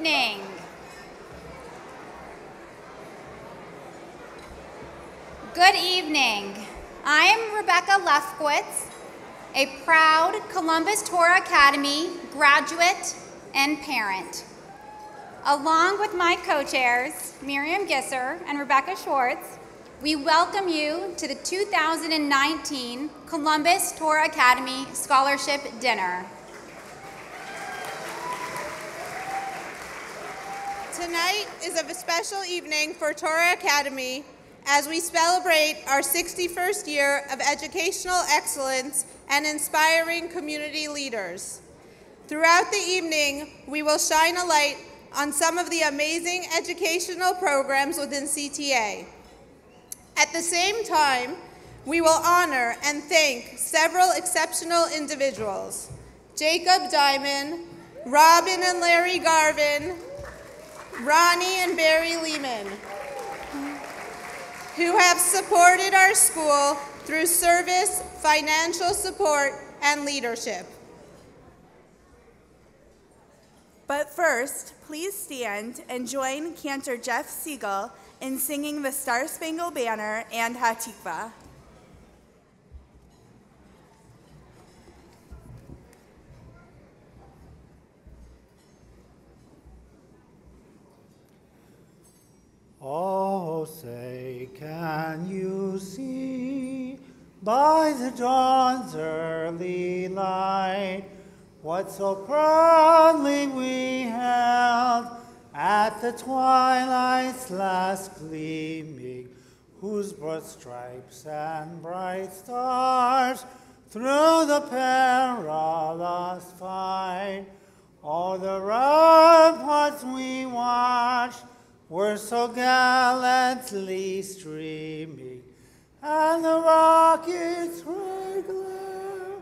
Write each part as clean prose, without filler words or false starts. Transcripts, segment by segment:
evening. Good evening. I am Rebecca Lefkowitz, a proud Columbus Torah Academy graduate and parent. Along with my co-chairs, Miriam Gisser and Rebecca Schwartz, we welcome you to the 2019 Columbus Torah Academy Scholarship Dinner. Tonight is a special evening for Torah Academy as we celebrate our 61st year of educational excellence and inspiring community leaders. Throughout the evening, we will shine a light on some of the amazing educational programs within CTA. At the same time, we will honor and thank several exceptional individuals: Jacob Diamond, Robin and Larry Garvin, Roni and Bary Leeman, who have supported our school through service, financial support, and leadership. But first, please stand and join Cantor Jeff Siegel in singing the Star Spangled Banner and Hatikva. Oh, say, can you see by the dawn's early light what so proudly we held at the twilight's last gleaming, whose broad stripes and bright stars through the perilous fight, all the ramparts we watched were so gallantly streaming, and the rockets' red glare,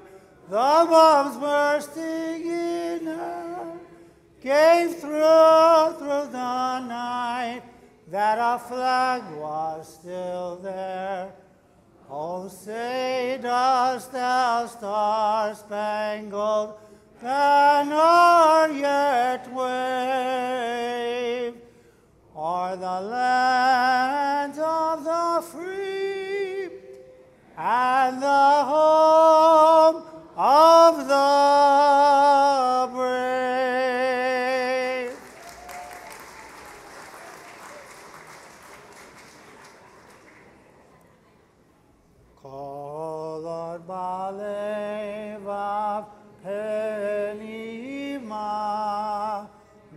the bombs bursting in air, gave through the night that our flag was still there. Oh, say does thou star-spangled banner yet wave o'er the land of the free and the home of the brave? Kolot balevav pelima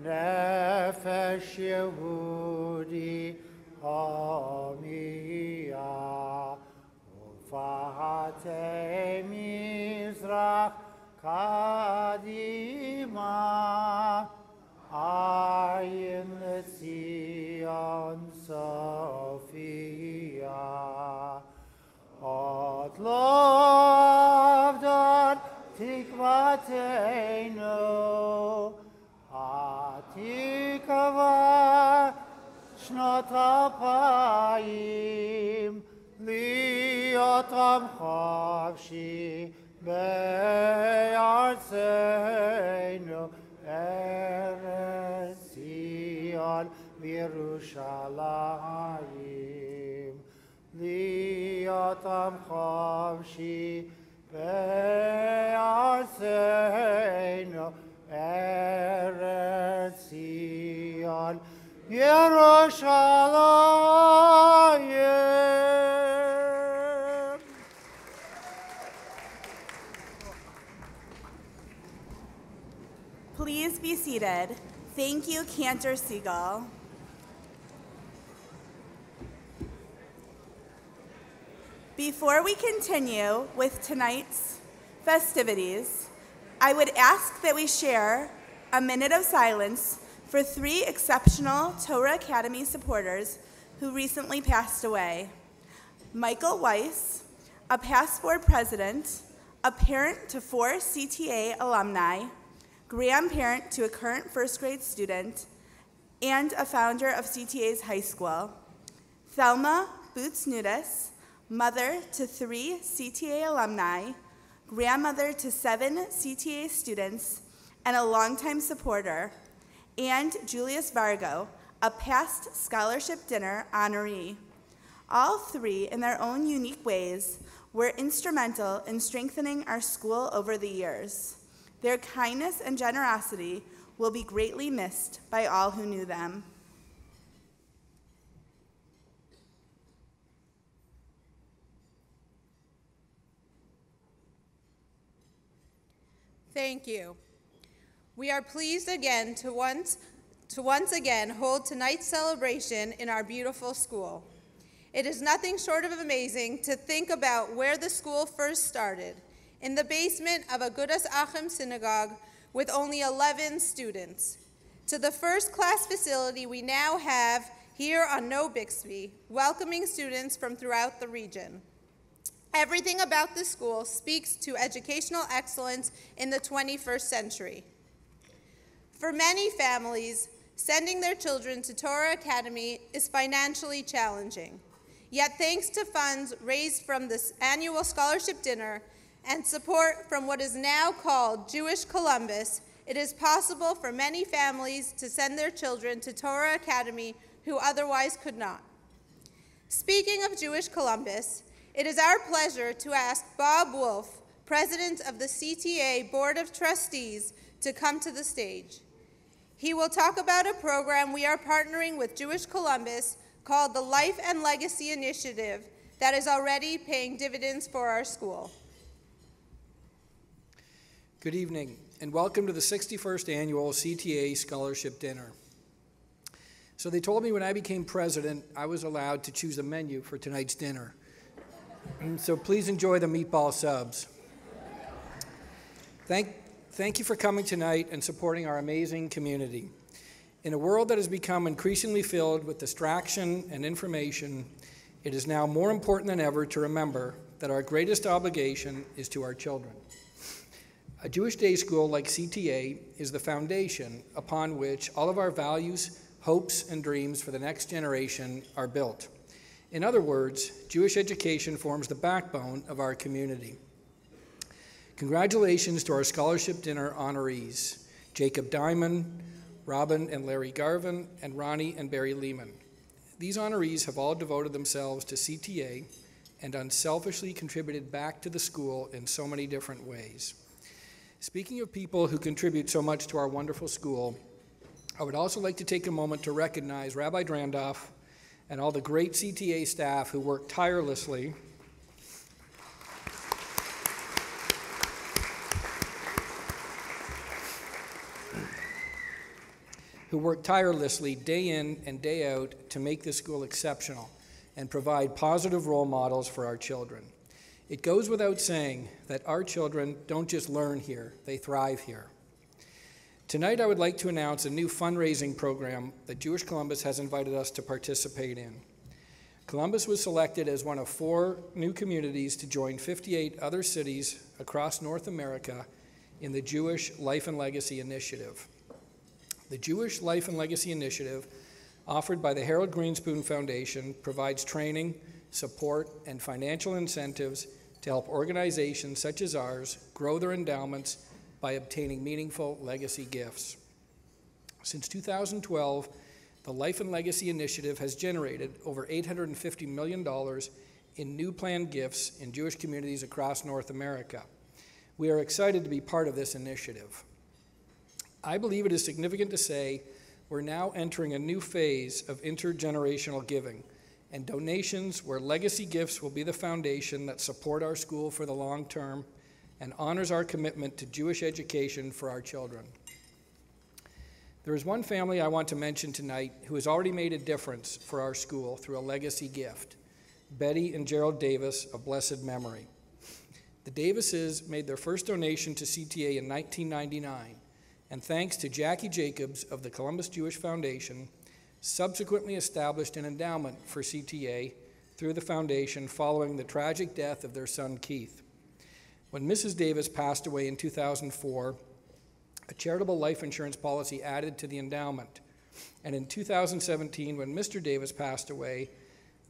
nefesh Yehudi homiyah ufahate mizrach kadima ayin lezion Sophia ot lovdon tikvateinu Atikava shnot ha'payim liyotam chavshi be'artzeinu Eretz Zion v'Yerushalayim liyotam chavshi be'artzeinu Eretz Zion, Yerushalayim. Please be seated. Thank you, Cantor Siegel. Before we continue with tonight's festivities, I would ask that we share a minute of silence for 3 exceptional Torah Academy supporters who recently passed away. Michael Weiss, a past board president, a parent to 4 CTA alumni, grandparent to a current first grade student, and a founder of CTA's high school. Thelma Boots Nudis, mother to 3 CTA alumni, grandmother to 7 CTA students, and a longtime supporter, and Julius Vargo, a past scholarship dinner honoree. All three, in their own unique ways, were instrumental in strengthening our school over the years. Their kindness and generosity will be greatly missed by all who knew them. Thank you. We are pleased again to once again hold tonight's celebration in our beautiful school. It is nothing short of amazing to think about where the school first started, in the basement of a Gudas Achim synagogue with only 11 students, to the first-class facility we now have here on No Bixby, welcoming students from throughout the region. Everything about this school speaks to educational excellence in the 21st century. For many families, sending their children to Torah Academy is financially challenging. Yet thanks to funds raised from this annual scholarship dinner and support from what is now called Jewish Columbus, it is possible for many families to send their children to Torah Academy who otherwise could not. Speaking of Jewish Columbus, it is our pleasure to ask Bob Wolf, President of the CTA Board of Trustees, to come to the stage. He will talk about a program we are partnering with Jewish Columbus called the Life and Legacy Initiative that is already paying dividends for our school. Good evening, and welcome to the 61st Annual CTA Scholarship Dinner. So they told me when I became president, I was allowed to choose a menu for tonight's dinner. So please enjoy the meatball subs. Thank you for coming tonight and supporting our amazing community. In a world that has become increasingly filled with distraction and information, it is now more important than ever to remember that our greatest obligation is to our children. A Jewish day school like CTA is the foundation upon which all of our values, hopes, and dreams for the next generation are built. In other words, Jewish education forms the backbone of our community. Congratulations to our scholarship dinner honorees, Jacob Diamond, Robin and Larry Garvin, and Roni and Bary Leeman. These honorees have all devoted themselves to CTA and unselfishly contributed back to the school in so many different ways. Speaking of people who contribute so much to our wonderful school, I would also like to take a moment to recognize Rabbi Drandoff and all the great CTA staff who work tirelessly day in and day out to make this school exceptional and provide positive role models for our children. It goes without saying that our children don't just learn here, they thrive here. Tonight I would like to announce a new fundraising program that Jewish Columbus has invited us to participate in. Columbus was selected as one of 4 new communities to join 58 other cities across North America in the Jewish Life and Legacy Initiative. The Jewish Life and Legacy Initiative, offered by the Harold Greenspoon Foundation, provides training, support, and financial incentives to help organizations such as ours grow their endowments by obtaining meaningful legacy gifts. Since 2012, the Life and Legacy Initiative has generated over $850 million in new planned gifts in Jewish communities across North America. We are excited to be part of this initiative. I believe it is significant to say we're now entering a new phase of intergenerational giving and donations where legacy gifts will be the foundation that support our school for the long term and honors our commitment to Jewish education for our children. There is one family I want to mention tonight who has already made a difference for our school through a legacy gift, Betty and Gerald Davis of blessed memory. The Davises made their first donation to CTA in 1999, and thanks to Jackie Jacobs of the Columbus Jewish Foundation, subsequently established an endowment for CTA through the foundation following the tragic death of their son Keith. When Mrs. Davis passed away in 2004, a charitable life insurance policy added to the endowment. And in 2017, when Mr. Davis passed away,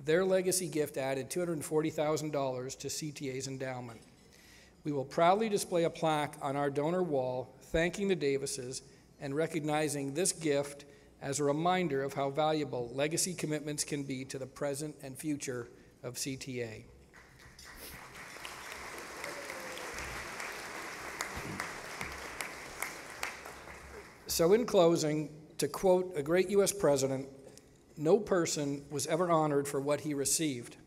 their legacy gift added $240,000 to CTA's endowment. We will proudly display a plaque on our donor wall thanking the Davises and recognizing this gift as a reminder of how valuable legacy commitments can be to the present and future of CTA. So in closing, to quote a great U.S. president, "No person was ever honored for what he received.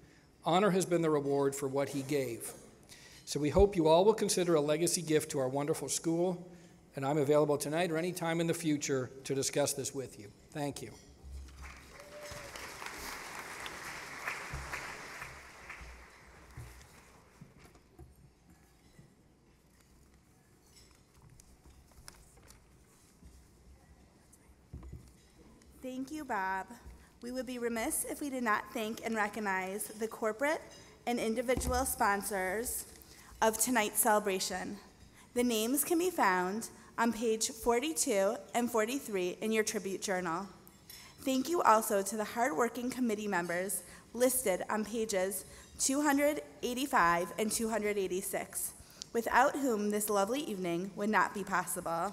Honor has been the reward for what he gave." So we hope you all will consider a legacy gift to our wonderful school, and I'm available tonight or any time in the future to discuss this with you. Thank you. Thank you, Bob. We would be remiss if we did not thank and recognize the corporate and individual sponsors of tonight's celebration. The names can be found on page 42 and 43 in your tribute journal. Thank you also to the hardworking committee members listed on pages 285 and 286, without whom this lovely evening would not be possible.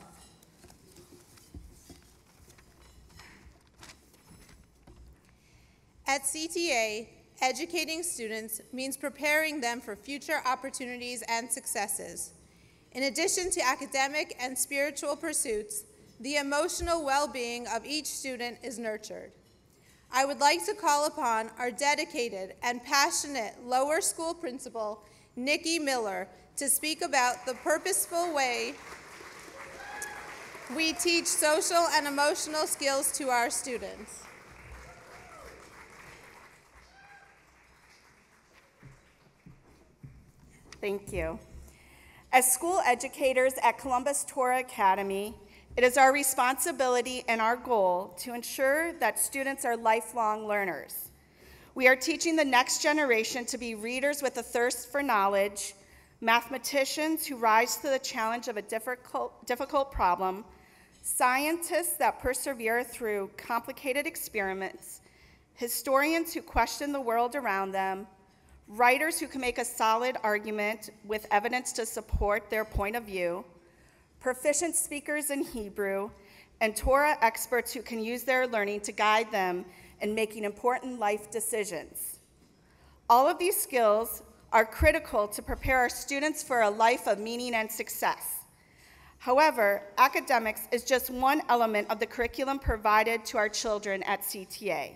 At CTA, educating students means preparing them for future opportunities and successes. In addition to academic and spiritual pursuits, the emotional well-being of each student is nurtured. I would like to call upon our dedicated and passionate lower school principal, Nikki Miller, to speak about the purposeful way we teach social and emotional skills to our students. Thank you. As school educators at Columbus Torah Academy, it is our responsibility and our goal to ensure that students are lifelong learners. We are teaching the next generation to be readers with a thirst for knowledge, mathematicians who rise to the challenge of a difficult problem, scientists that persevere through complicated experiments, historians who question the world around them, writers who can make a solid argument with evidence to support their point of view, proficient speakers in Hebrew, and Torah experts who can use their learning to guide them in making important life decisions. All of these skills are critical to prepare our students for a life of meaning and success. However, academics is just one element of the curriculum provided to our children at CTA.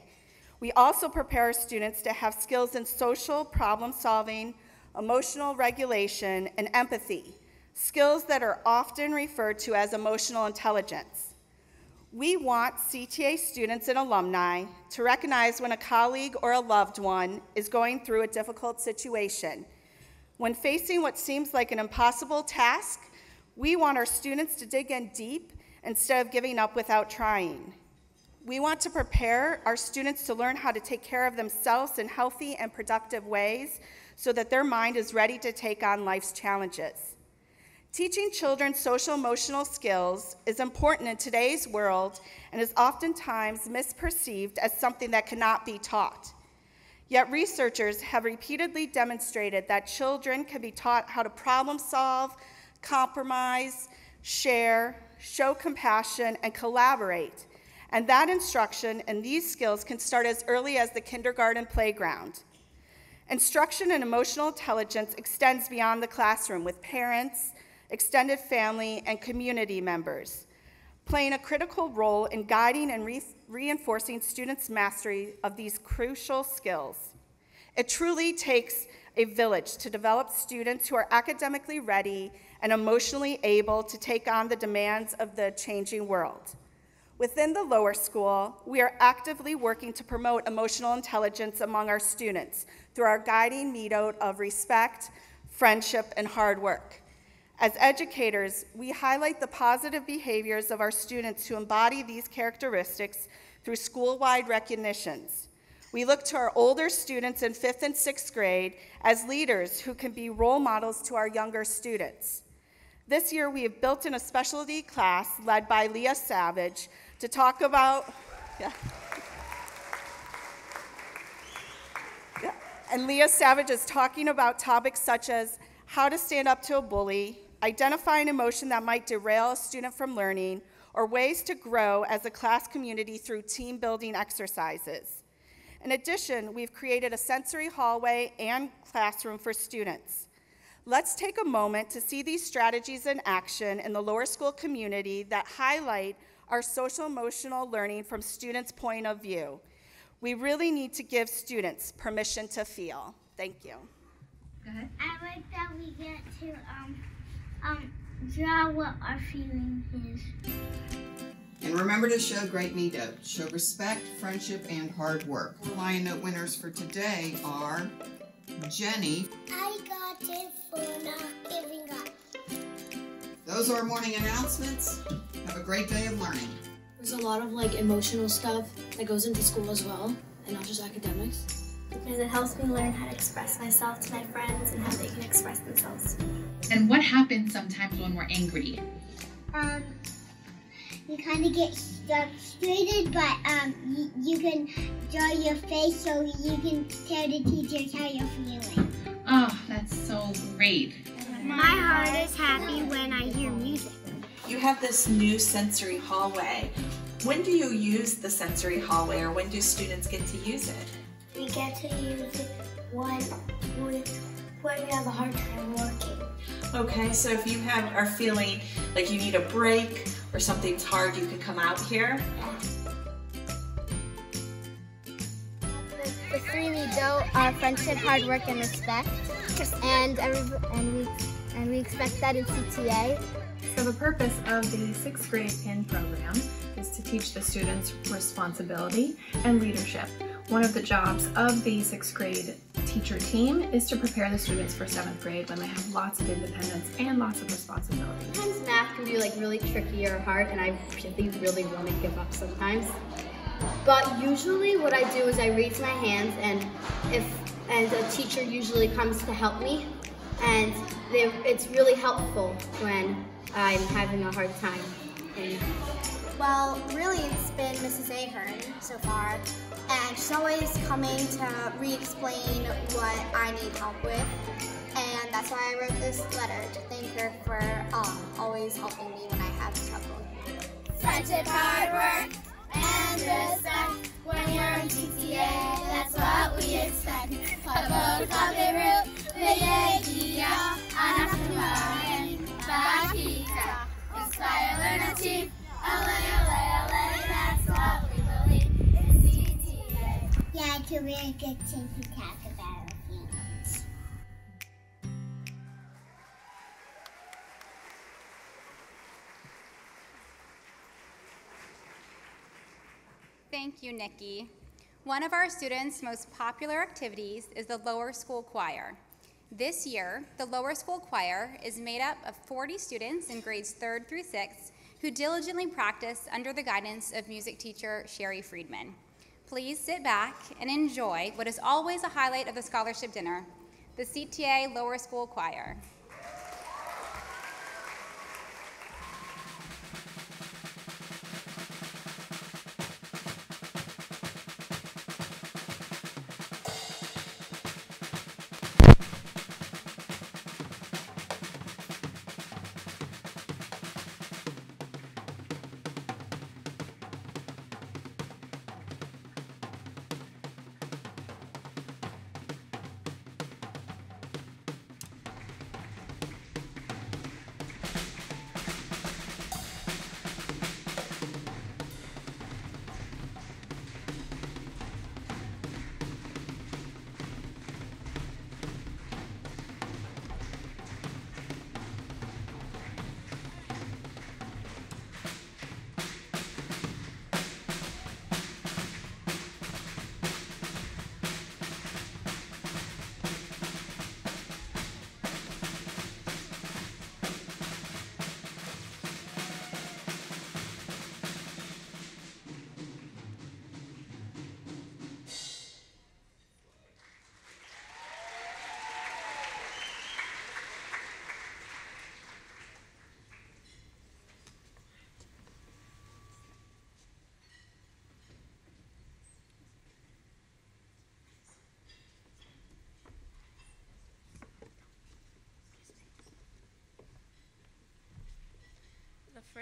We also prepare our students to have skills in social problem solving, emotional regulation, and empathy, skills that are often referred to as emotional intelligence. We want CTA students and alumni to recognize when a colleague or a loved one is going through a difficult situation. When facing what seems like an impossible task, we want our students to dig in deep instead of giving up without trying. We want to prepare our students to learn how to take care of themselves in healthy and productive ways so that their mind is ready to take on life's challenges. Teaching children social-emotional skills is important in today's world and is oftentimes misperceived as something that cannot be taught. Yet researchers have repeatedly demonstrated that children can be taught how to problem solve, compromise, share, show compassion, and collaborate. And that instruction and these skills can start as early as the kindergarten playground. Instruction in emotional intelligence extends beyond the classroom with parents, extended family, and community members, playing a critical role in guiding and reinforcing students' mastery of these crucial skills. It truly takes a village to develop students who are academically ready and emotionally able to take on the demands of the changing world. Within the lower school, we are actively working to promote emotional intelligence among our students through our guiding motto of respect, friendship, and hard work. As educators, we highlight the positive behaviors of our students who embody these characteristics through school-wide recognitions. We look to our older students in 5th and 6th grade as leaders who can be role models to our younger students. This year, we have built in a specialty class led by Leah Savage to talk about, and Leah Savage is talking about topics such as how to stand up to a bully, identify an emotion that might derail a student from learning, or ways to grow as a class community through team building exercises. In addition, we've created a sensory hallway and classroom for students. Let's take a moment to see these strategies in action in the lower school community that highlight our social emotional learning from students' point of view. We really need to give students permission to feel. Thank you. Go ahead. I like that we get to draw what our feeling is. And remember to show great meetup. Show respect, friendship, and hard work. Lion Note winners for today are Jenny. I got it for not giving up. Those are our morning announcements. Have a great day of learning. There's a lot of emotional stuff that goes into school as well, and not just academics. Because it helps me learn how to express myself to my friends and how they can express themselves to me. And what happens sometimes when we're angry? You kind of get frustrated, but you can draw your face so you can tell the teachers how you're feeling. Oh, that's so great. My heart is happy when I hear music. You have this new sensory hallway. When do you use the sensory hallway, or when do students get to use it? We get to use it when we have a hard time working. Okay, so if you are feeling like you need a break or something's hard, you can come out here. The three we go are friendship, hard work, and respect. And we expect that in CTA. So the purpose of the 6th grade PIN program is to teach the students responsibility and leadership. One of the jobs of the 6th grade teacher team is to prepare the students for 7th grade when they have lots of independence and lots of responsibility. Sometimes math can be really tricky or hard, and I really want to give up sometimes. But usually what I do is I raise my hands, and a teacher usually comes to help me, and it's really helpful when I'm having a hard time. Well, really it's been Mrs. Ahern so far, and she's always coming to re-explain what I need help with, and that's why I wrote this letter to thank her for always helping me when I have trouble. Friendship, hard work, and respect. When you're in TTA, that's what we expect. Pagod kami root, Veyegia, Anakumain, Bakika. Inspire, learn, achieve, LA, that's what we believe in CTA. Yeah, it's a really good thing to talk about our feelings. Thank you, Nikki. One of our students' most popular activities is the lower school choir. This year, the lower school choir is made up of 40 students in grades 3rd through 6th who diligently practice under the guidance of music teacher Sherry Friedman. Please sit back and enjoy what is always a highlight of the scholarship dinner, the CTA Lower School Choir.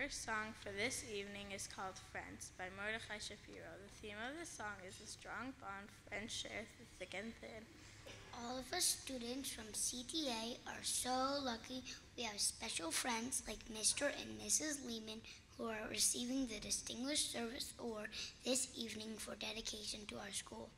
first song for this evening is called Friends by Mordechai Shapiro. The theme of the song is a strong bond friends share through thick and thin. All of us students from CTA are so lucky we have special friends like Mr. and Mrs. Leeman who are receiving the Distinguished Service Award this evening for dedication to our school.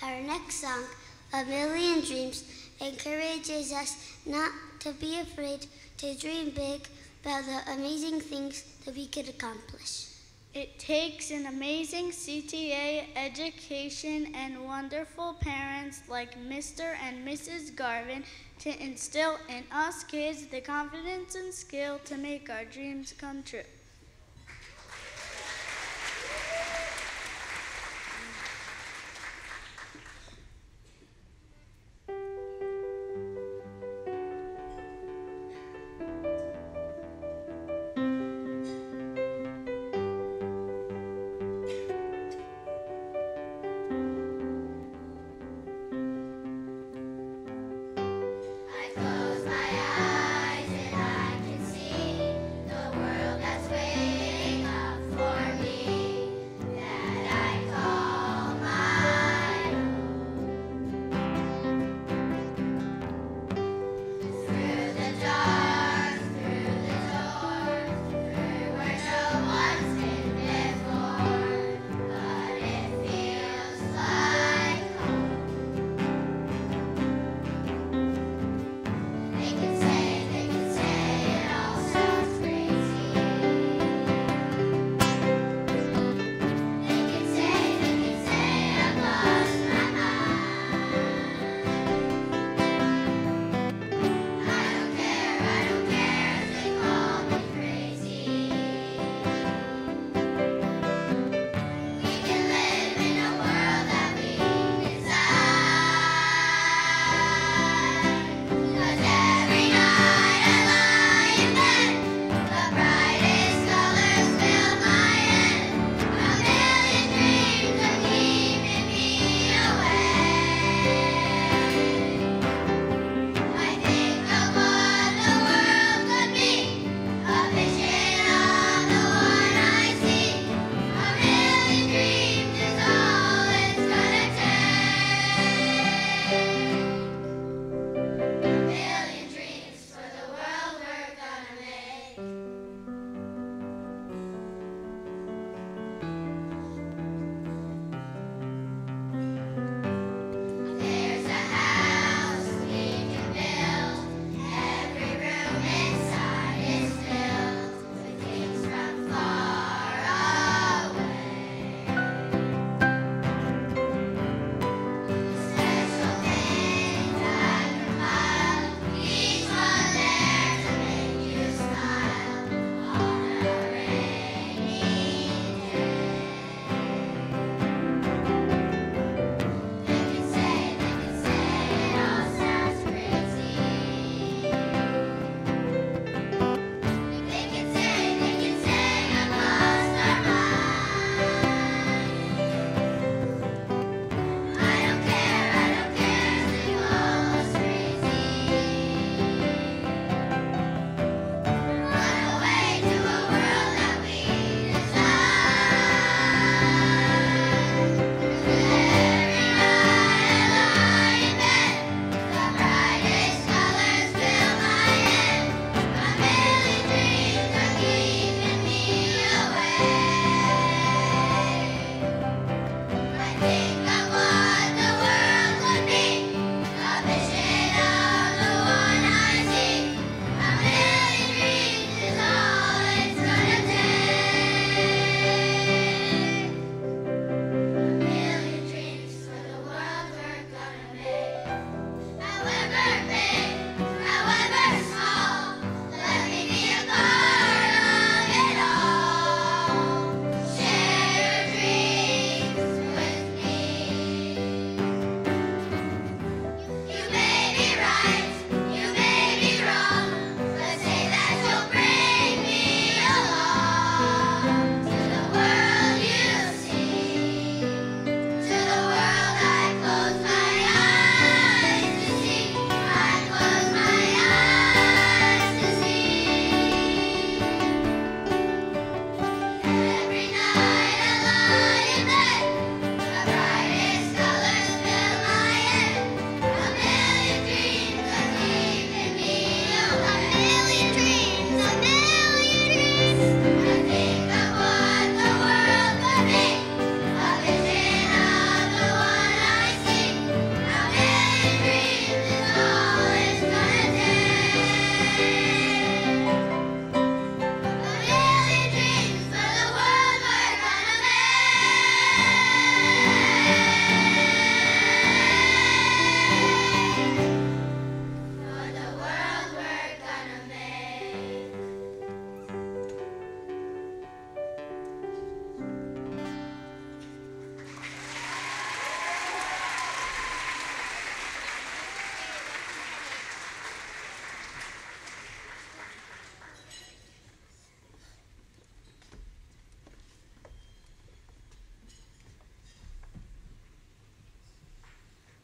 Our next song, A Million Dreams, encourages us not to be afraid to dream big about the amazing things that we could accomplish. It takes an amazing CTA education and wonderful parents like Mr. and Mrs. Garvin to instill in us kids the confidence and skill to make our dreams come true. I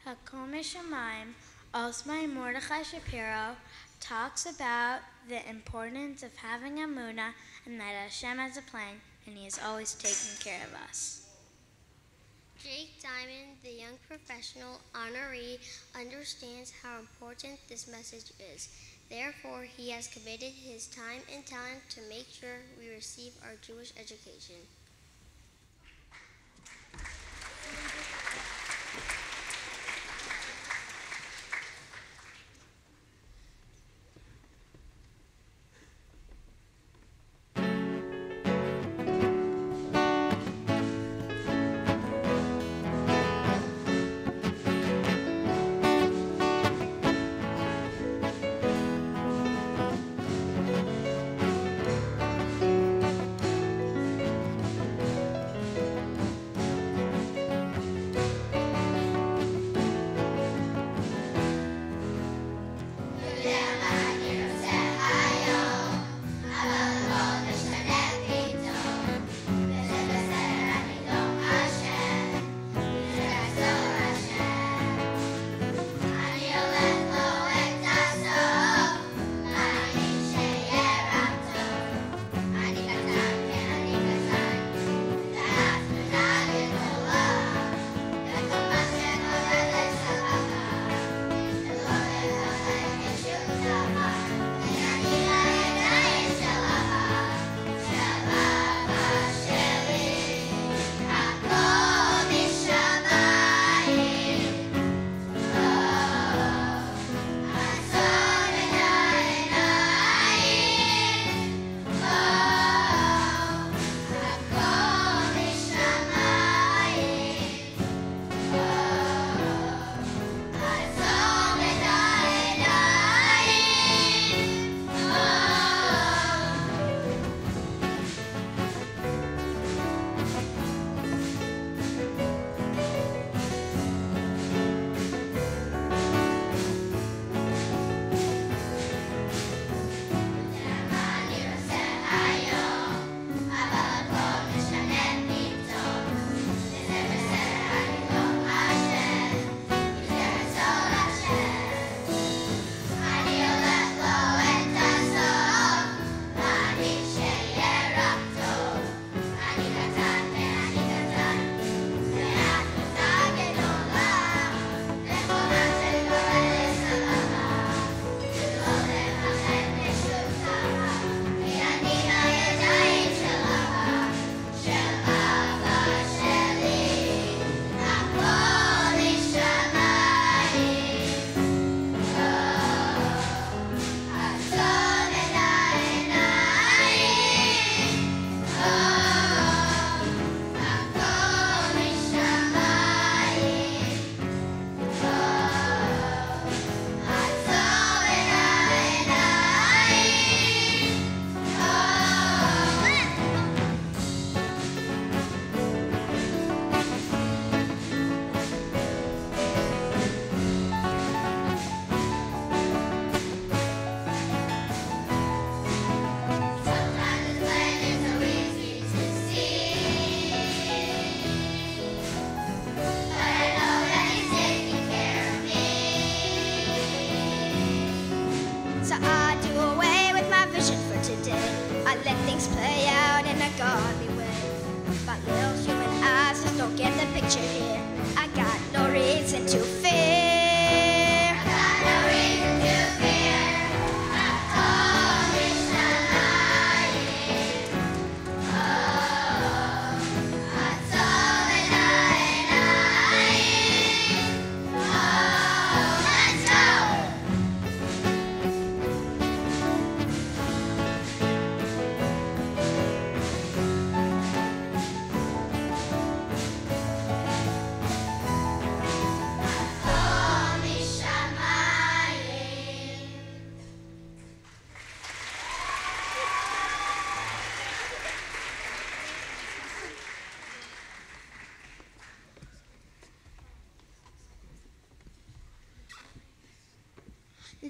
Hakome Shemaim, Osmai Mordechai Shapiro, talks about the importance of having Emunah and that Hashem has a plan and He is always taking care of us. Jake Diamond, the young professional honoree, understands how important this message is. Therefore, he has committed his time and talent to make sure we receive our Jewish education.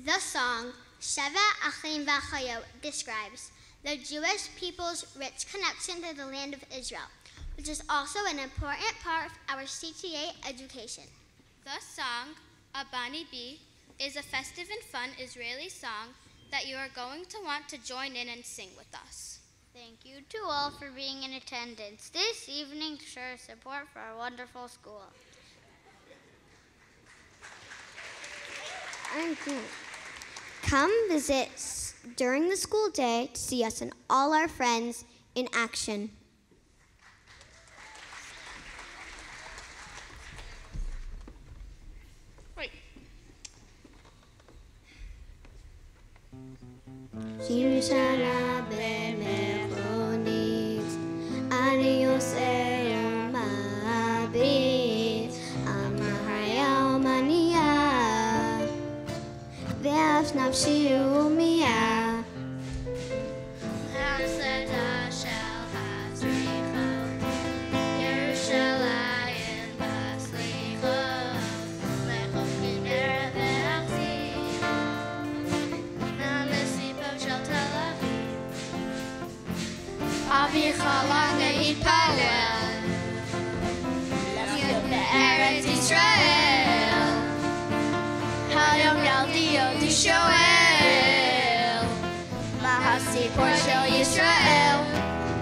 The song, Sheva Achim V'Achayot, describes the Jewish people's rich connection to the land of Israel, which is also an important part of our CTA education. The song, Abani Bi, is a festive and fun Israeli song that you are going to want to join in and sing with us. Thank you to all for being in attendance this evening to show support for our wonderful school. Come visit during the school day to see us and all our friends in action. Right. Shana b'mechonit, ani yosei yom ha'abit, amar hayom aniyah, ve'af nafshi umiyah. חלק להתפלל, לחיות בארץ ישראל. היום ילדי אותי שואל, מה הסיפור של ישראל?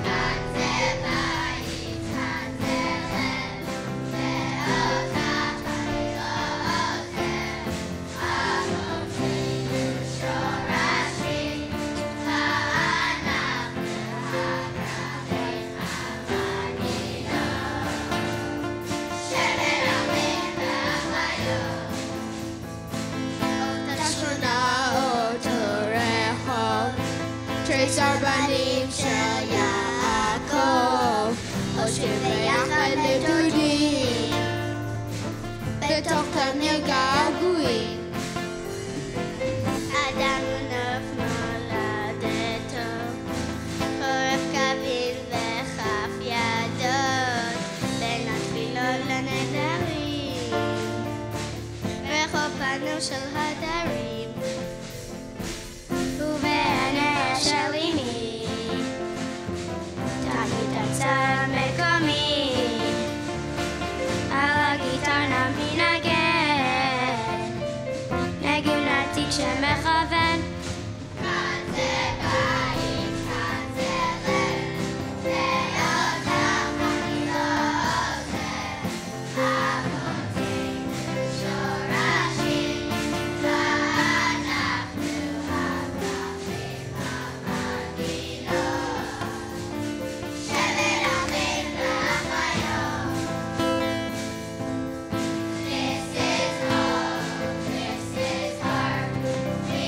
כאן זה בית, כאן זה לב, ואותך אני לא עוזב. אבותינו שורשים, תריס הבנים של יעקב, הושבים ביחד לדודים, בתוך תמיר געגועים. אדם נוף מולדתו, חורף קביל וכף ידות, בין התפילות לנדרים, רחוב פניו של הדרים. של אמי, תמיד הצד מקומי, על הגיטרה מנגן, נגן עתיק שמכוון. כאן זה בית, כאן זה לב, ואותך אני לא עוזב. אבותינו שורשים, ואנחנו This is home, this is heart. We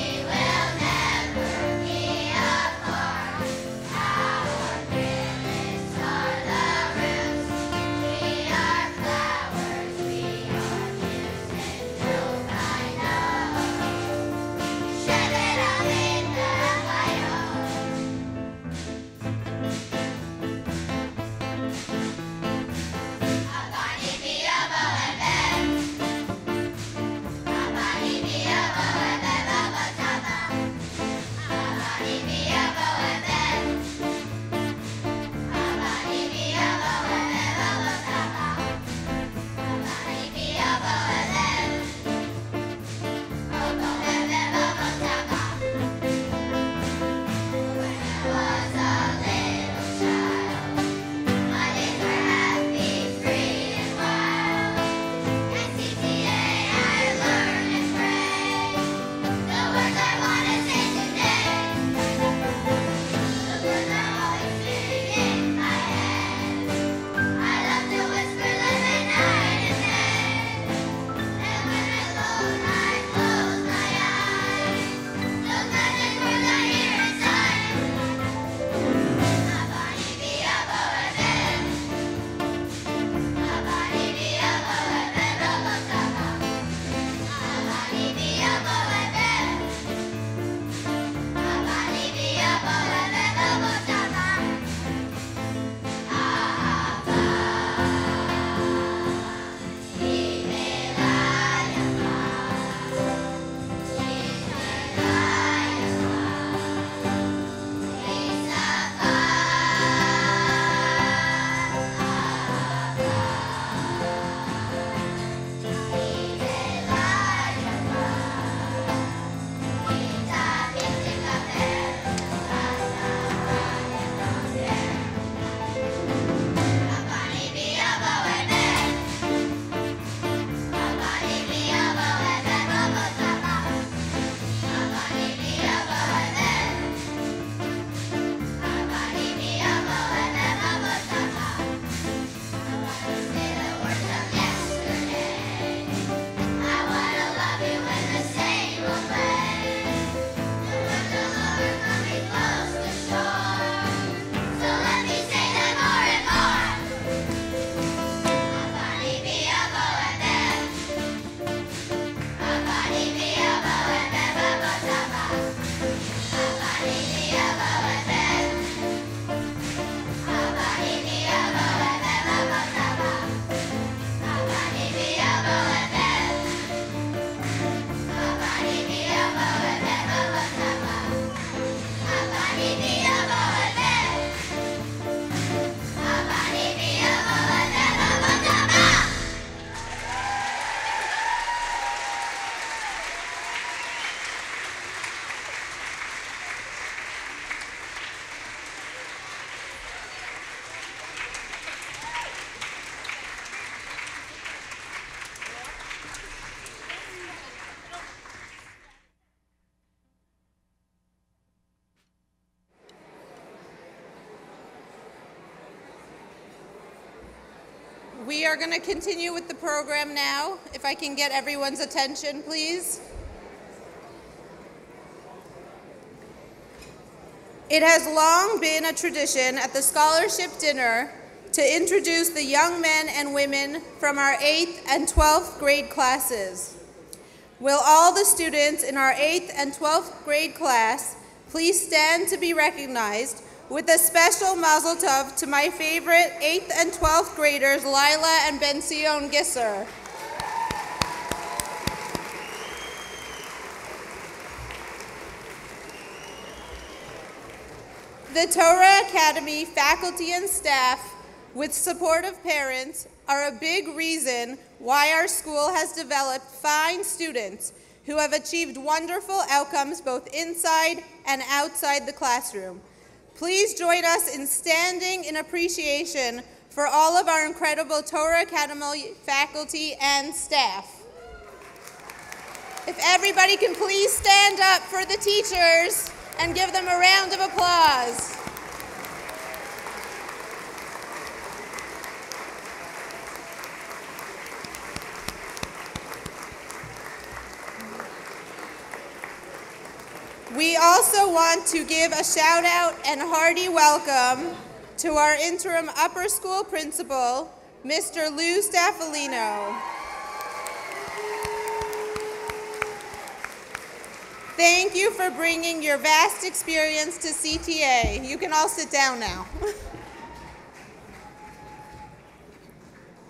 We are going to continue with the program now. If I can get everyone's attention, please. It has long been a tradition at the scholarship dinner to introduce the young men and women from our 8th and 12th grade classes. Will all the students in our 8th and 12th grade class please stand to be recognized with a special mazel tov to my favorite 8th and 12th graders, Lila and Ben-Sion Gisser. The Torah Academy faculty and staff, with support of parents, are a big reason why our school has developed fine students who have achieved wonderful outcomes both inside and outside the classroom. Please join us in standing in appreciation for all of our incredible Torah Academy faculty and staff. If everybody can please stand up for the teachers and give them a round of applause. We also want to give a shout out and hearty welcome to our interim upper school principal, Mr. Lou Staffolino. Thank you for bringing your vast experience to CTA. You can all sit down now.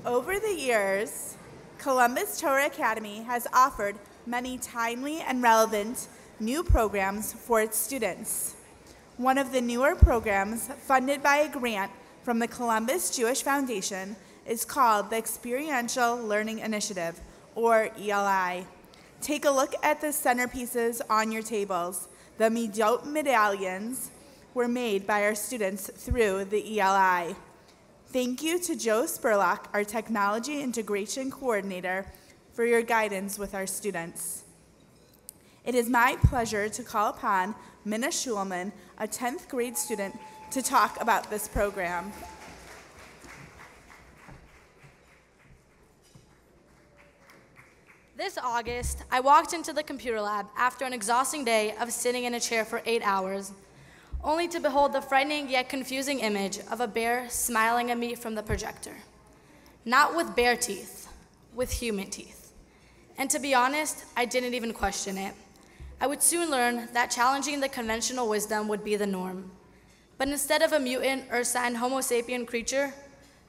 Over the years, Columbus Torah Academy has offered many timely and relevant new programs for its students. One of the newer programs, funded by a grant from the Columbus Jewish Foundation, is called the Experiential Learning Initiative, or ELI. Take a look at the centerpieces on your tables. The Midot medallions were made by our students through the ELI. Thank you to Joe Spurlock, our Technology Integration Coordinator, for your guidance with our students. It is my pleasure to call upon Minna Schulman, a 10th grade student, to talk about this program. This August, I walked into the computer lab after an exhausting day of sitting in a chair for 8 hours, only to behold the frightening yet confusing image of a bear smiling at me from the projector. Not with bear teeth, with human teeth. And to be honest, I didn't even question it. I would soon learn that challenging the conventional wisdom would be the norm. But instead of a mutant, ursine, Homo sapien creature,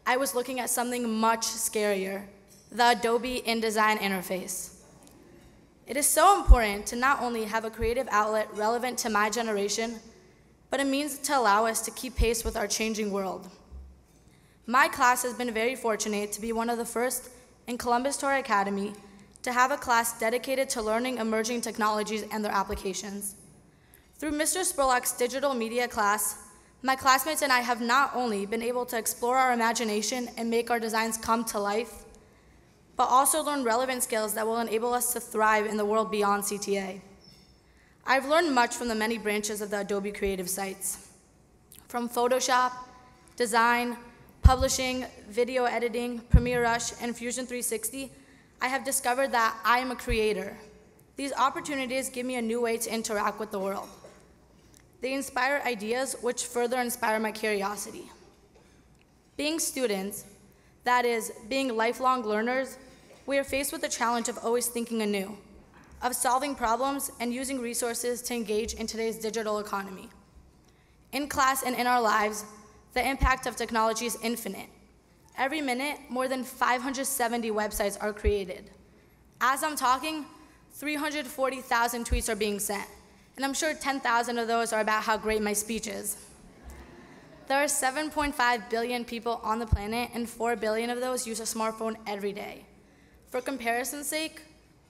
I was looking at something much scarier, the Adobe InDesign interface. It is so important to not only have a creative outlet relevant to my generation, but a means to allow us to keep pace with our changing world. My class has been very fortunate to be one of the first in Columbus Torah Academy to have a class dedicated to learning emerging technologies and their applications. Through Mr. Spurlock's digital media class, my classmates and I have not only been able to explore our imagination and make our designs come to life, but also learn relevant skills that will enable us to thrive in the world beyond CTA. I've learned much from the many branches of the Adobe creative sites. From Photoshop, design, publishing, video editing, Premiere Rush, and Fusion 360, I have discovered that I am a creator. These opportunities give me a new way to interact with the world. They inspire ideas which further inspire my curiosity. Being students, that is, being lifelong learners, we are faced with the challenge of always thinking anew, of solving problems and using resources to engage in today's digital economy. In class and in our lives, the impact of technology is infinite. Every minute, more than 570 websites are created. As I'm talking, 340,000 tweets are being sent, and I'm sure 10,000 of those are about how great my speech is. There are 7.5 billion people on the planet, and 4 billion of those use a smartphone every day. For comparison's sake,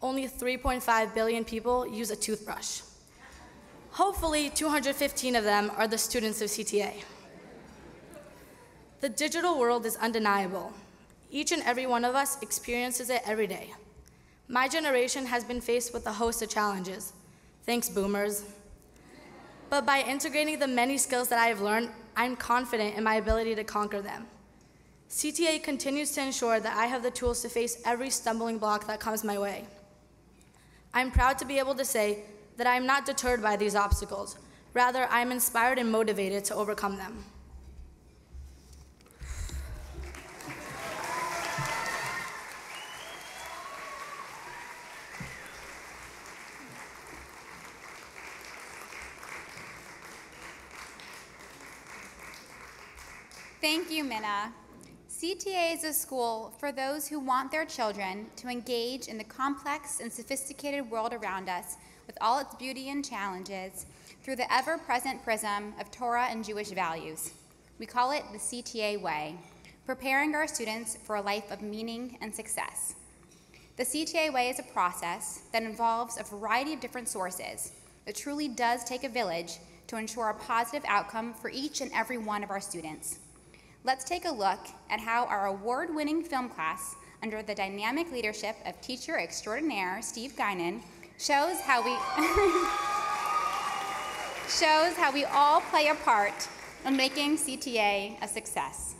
only 3.5 billion people use a toothbrush. Hopefully, 215 of them are the students of CTA. The digital world is undeniable. Each and every one of us experiences it every day. My generation has been faced with a host of challenges. Thanks, boomers. But by integrating the many skills that I have learned, I'm confident in my ability to conquer them. CTA continues to ensure that I have the tools to face every stumbling block that comes my way. I'm proud to be able to say that I am not deterred by these obstacles. Rather, I am inspired and motivated to overcome them. Thank you, Minna. CTA is a school for those who want their children to engage in the complex and sophisticated world around us with all its beauty and challenges through the ever-present prism of Torah and Jewish values. We call it the CTA way, preparing our students for a life of meaning and success. The CTA way is a process that involves a variety of different sources. It truly does take a village to ensure a positive outcome for each and every one of our students. Let's take a look at how our award-winning film class, under the dynamic leadership of teacher extraordinaire Steve Guinan, shows how we all play a part in making CTA a success.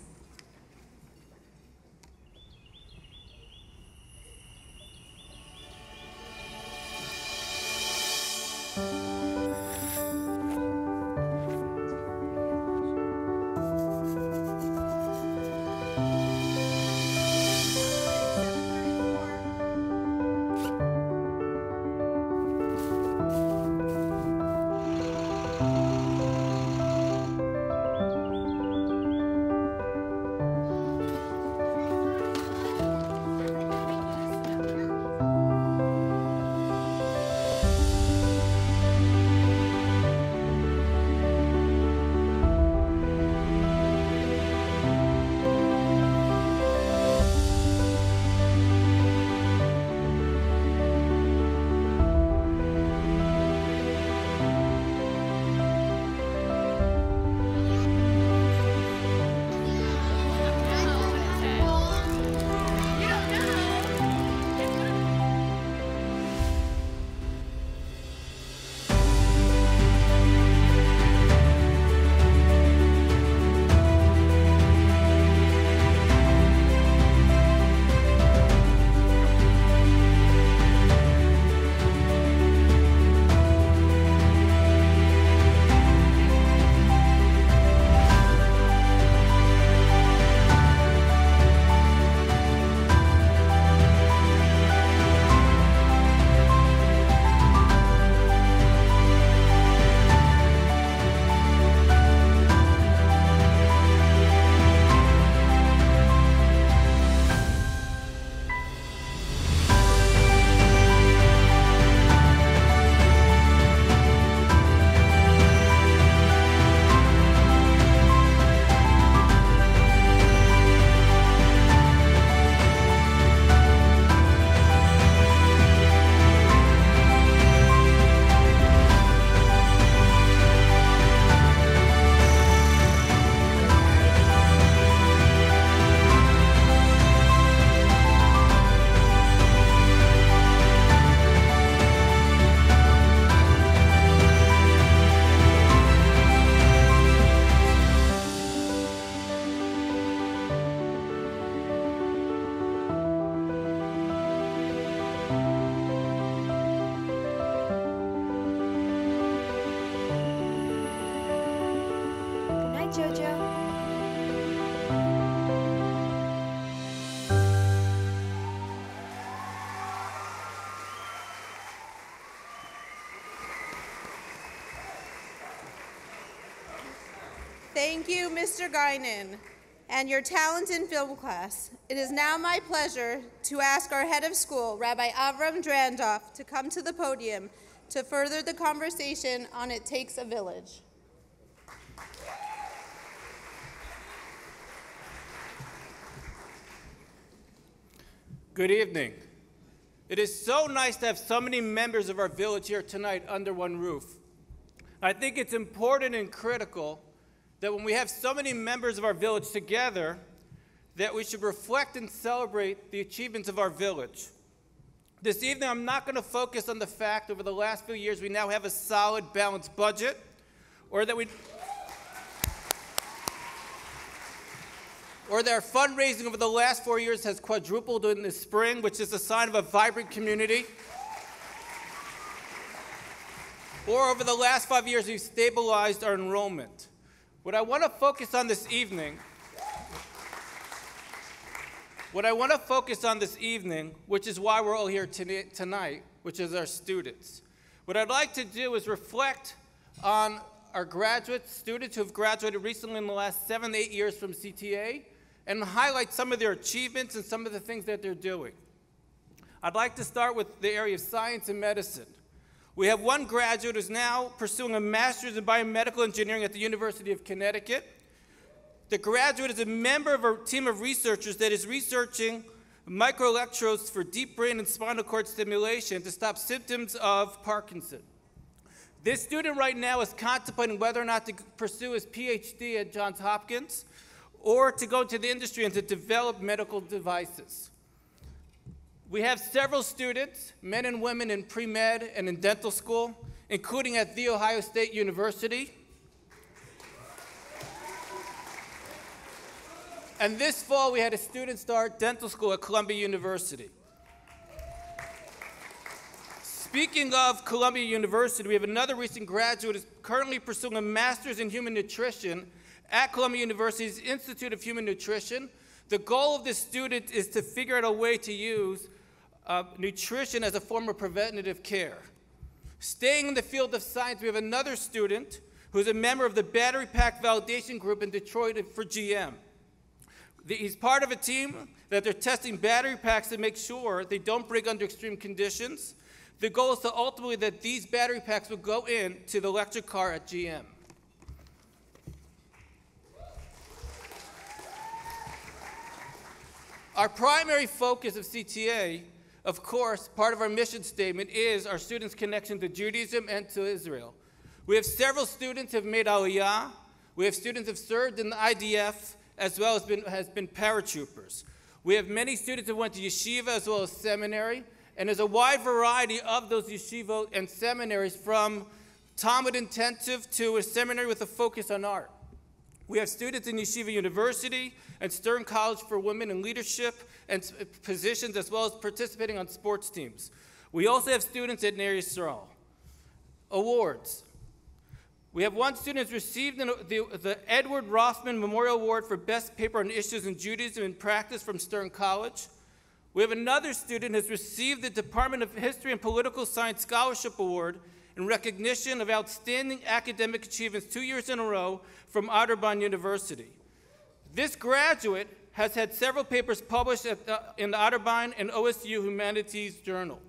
Thank you, Mr. Guinan, and your talent in film class. It is now my pleasure to ask our head of school, Rabbi Avram Drandoff, to come to the podium to further the conversation on It Takes a Village. Good evening. It is so nice to have so many members of our village here tonight under one roof. I think it's important and critical that when we have so many members of our village together, that we should reflect and celebrate the achievements of our village. This evening, I'm not going to focus on the fact over the last few years we now have a solid, balanced budget, or that we or that our fundraising over the last 4 years has quadrupled in the spring, which is a sign of a vibrant community. Or over the last 5 years, we've stabilized our enrollment. What I want to focus on this evening, which is why we're all here tonight, which is our students. What I'd like to do is reflect on our graduate students who have graduated recently in the last 7 to 8 years from CTA and highlight some of their achievements and some of the things that they're doing. I'd like to start with the area of science and medicine. We have one graduate who's now pursuing a master's in biomedical engineering at the University of Connecticut. The graduate is a member of a team of researchers that is researching microelectrodes for deep brain and spinal cord stimulation to stop symptoms of Parkinson. This student right now is contemplating whether or not to pursue his PhD at Johns Hopkins or to go to the industry and to develop medical devices. We have several students, men and women in pre-med and in dental school, including at The Ohio State University. And this fall, we had a student start dental school at Columbia University. Speaking of Columbia University, we have another recent graduate who is currently pursuing a master's in human nutrition at Columbia University's Institute of Human Nutrition. The goal of this student is to figure out a way to use nutrition as a form of preventative care. Staying in the field of science, we have another student who's a member of the battery pack validation group in Detroit for GM. He's part of a team that they're testing battery packs to make sure they don't break under extreme conditions. The goal is to ultimately that these battery packs will go into the electric car at GM. Our primary focus of CTA, of course, part of our mission statement is our students' connection to Judaism and to Israel. We have several students who have made Aliyah. We have students who have served in the IDF as well as been paratroopers. We have many students who went to yeshiva as well as seminary, and there's a wide variety of those yeshiva and seminaries from Talmud intensive to a seminary with a focus on art. We have students in Yeshiva University and Stern College for Women in Leadership and positions, as well as participating on sports teams. We also have students at Ner Yisrael. Awards. We have one student who's received the Edward Rothman Memorial Award for Best Paper on Issues in Judaism and Practice from Stern College. We have another student who has received the Department of History and Political Science Scholarship Award in recognition of outstanding academic achievements 2 years in a row from Otterbein University. This graduate has had several papers published in the Otterbein and OSU Humanities Journal.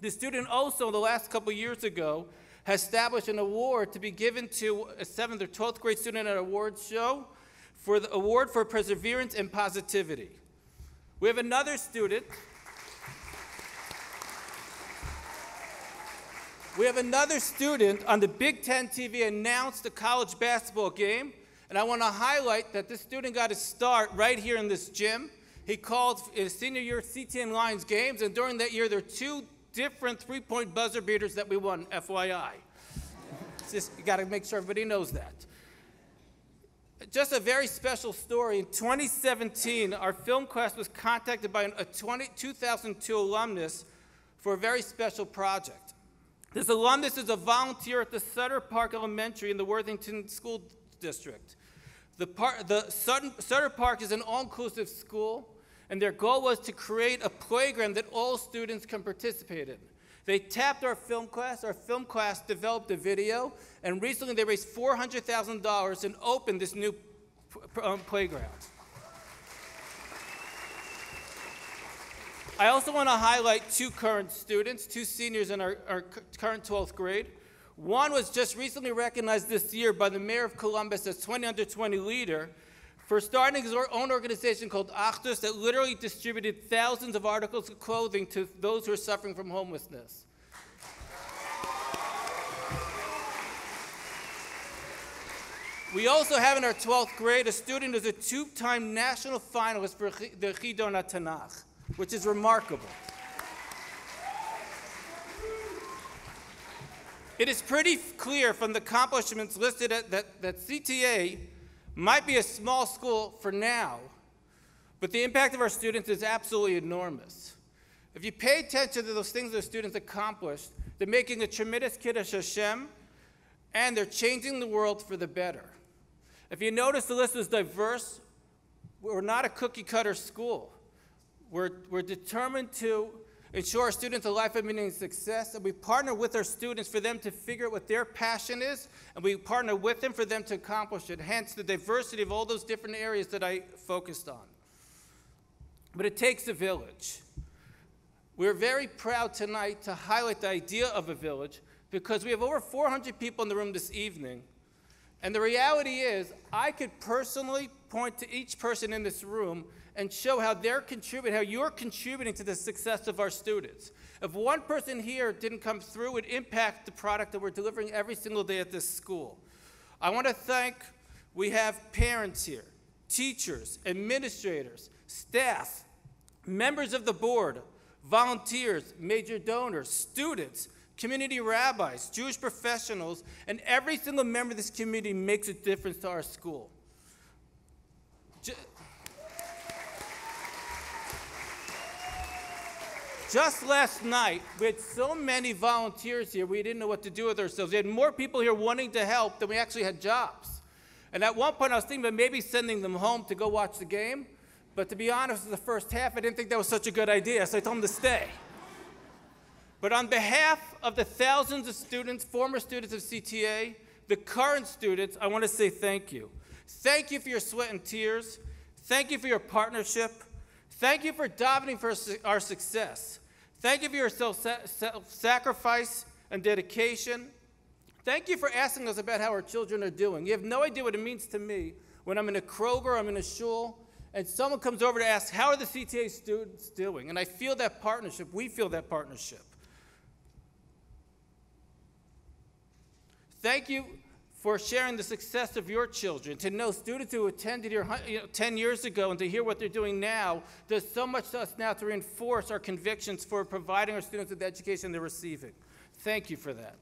The student also, the last couple years ago, has established an award to be given to a 7th or 12th grade student at an awards show for the Award for Perseverance and Positivity. We have another student. We have another student on the Big Ten TV announced the college basketball game, and I want to highlight that this student got his start right here in this gym. He called his senior year CTN Lions games, and during that year there were 2 different three-point buzzer beaters that we won, FYI. Just, you got to make sure everybody knows that. Just a very special story. In 2017, our film class was contacted by a 2002 alumnus for a very special project. This alumnus is a volunteer at the Sutter Park Elementary in the Worthington School District. Sutter Park is an all-inclusive school, and their goal was to create a playground that all students can participate in. They tapped our film class developed a video, and recently they raised $400,000 and opened this new playground. I also want to highlight 2 current students, 2 seniors in our current 12th grade. One was just recently recognized this year by the mayor of Columbus as 20 under 20 leader for starting his own organization called Achdus that literally distributed thousands of articles of clothing to those who are suffering from homelessness. We also have in our 12th grade a student who's a 2-time national finalist for the Chidon HaTanakh, which is remarkable. It is pretty clear from the accomplishments listed that CTA might be a small school for now, But the impact of our students is absolutely enormous. If you pay attention to those things the students accomplished, they're making a tremendous Kiddush Hashem, and they're changing the world for the better. If you notice, the list is diverse. We're not a cookie-cutter school. We're determined to ensure our students a life of meaning and success, and we partner with our students for them to figure out what their passion is, and we partner with them for them to accomplish it, hence the diversity of all those different areas that I focused on. But it takes a village. We're very proud tonight to highlight the idea of a village because we have over 400 people in the room this evening, and the reality is I could personally point to each person in this room and show how they're contributing, how you're contributing to the success of our students. If one person here didn't come through, it would impact the product that we're delivering every single day at this school. I want to thank, we have parents here, teachers, administrators, staff, members of the board, volunteers, major donors, students, community rabbis, Jewish professionals, and every single member of this community makes a difference to our school. Just last night, we had so many volunteers here, we didn't know what to do with ourselves. We had more people here wanting to help than we actually had jobs. And at one point, I was thinking about maybe sending them home to go watch the game. But to be honest, in the first half, I didn't think that was such a good idea, so I told them to stay. But on behalf of the thousands of students, former students of CTA, the current students, I want to say thank you. Thank you for your sweat and tears. Thank you for your partnership. Thank you for davening for our success. Thank you for your self-sacrifice and dedication. Thank you for asking us about how our children are doing. You have no idea what it means to me when I'm in a Kroger, I'm in a shul, and someone comes over to ask, how are the CTA students doing? And I feel that partnership. We feel that partnership. Thank you for sharing the success of your children. To know students who attended here 10 years ago and to hear what they're doing now does so much to us now to reinforce our convictions for providing our students with the education they're receiving. Thank you for that.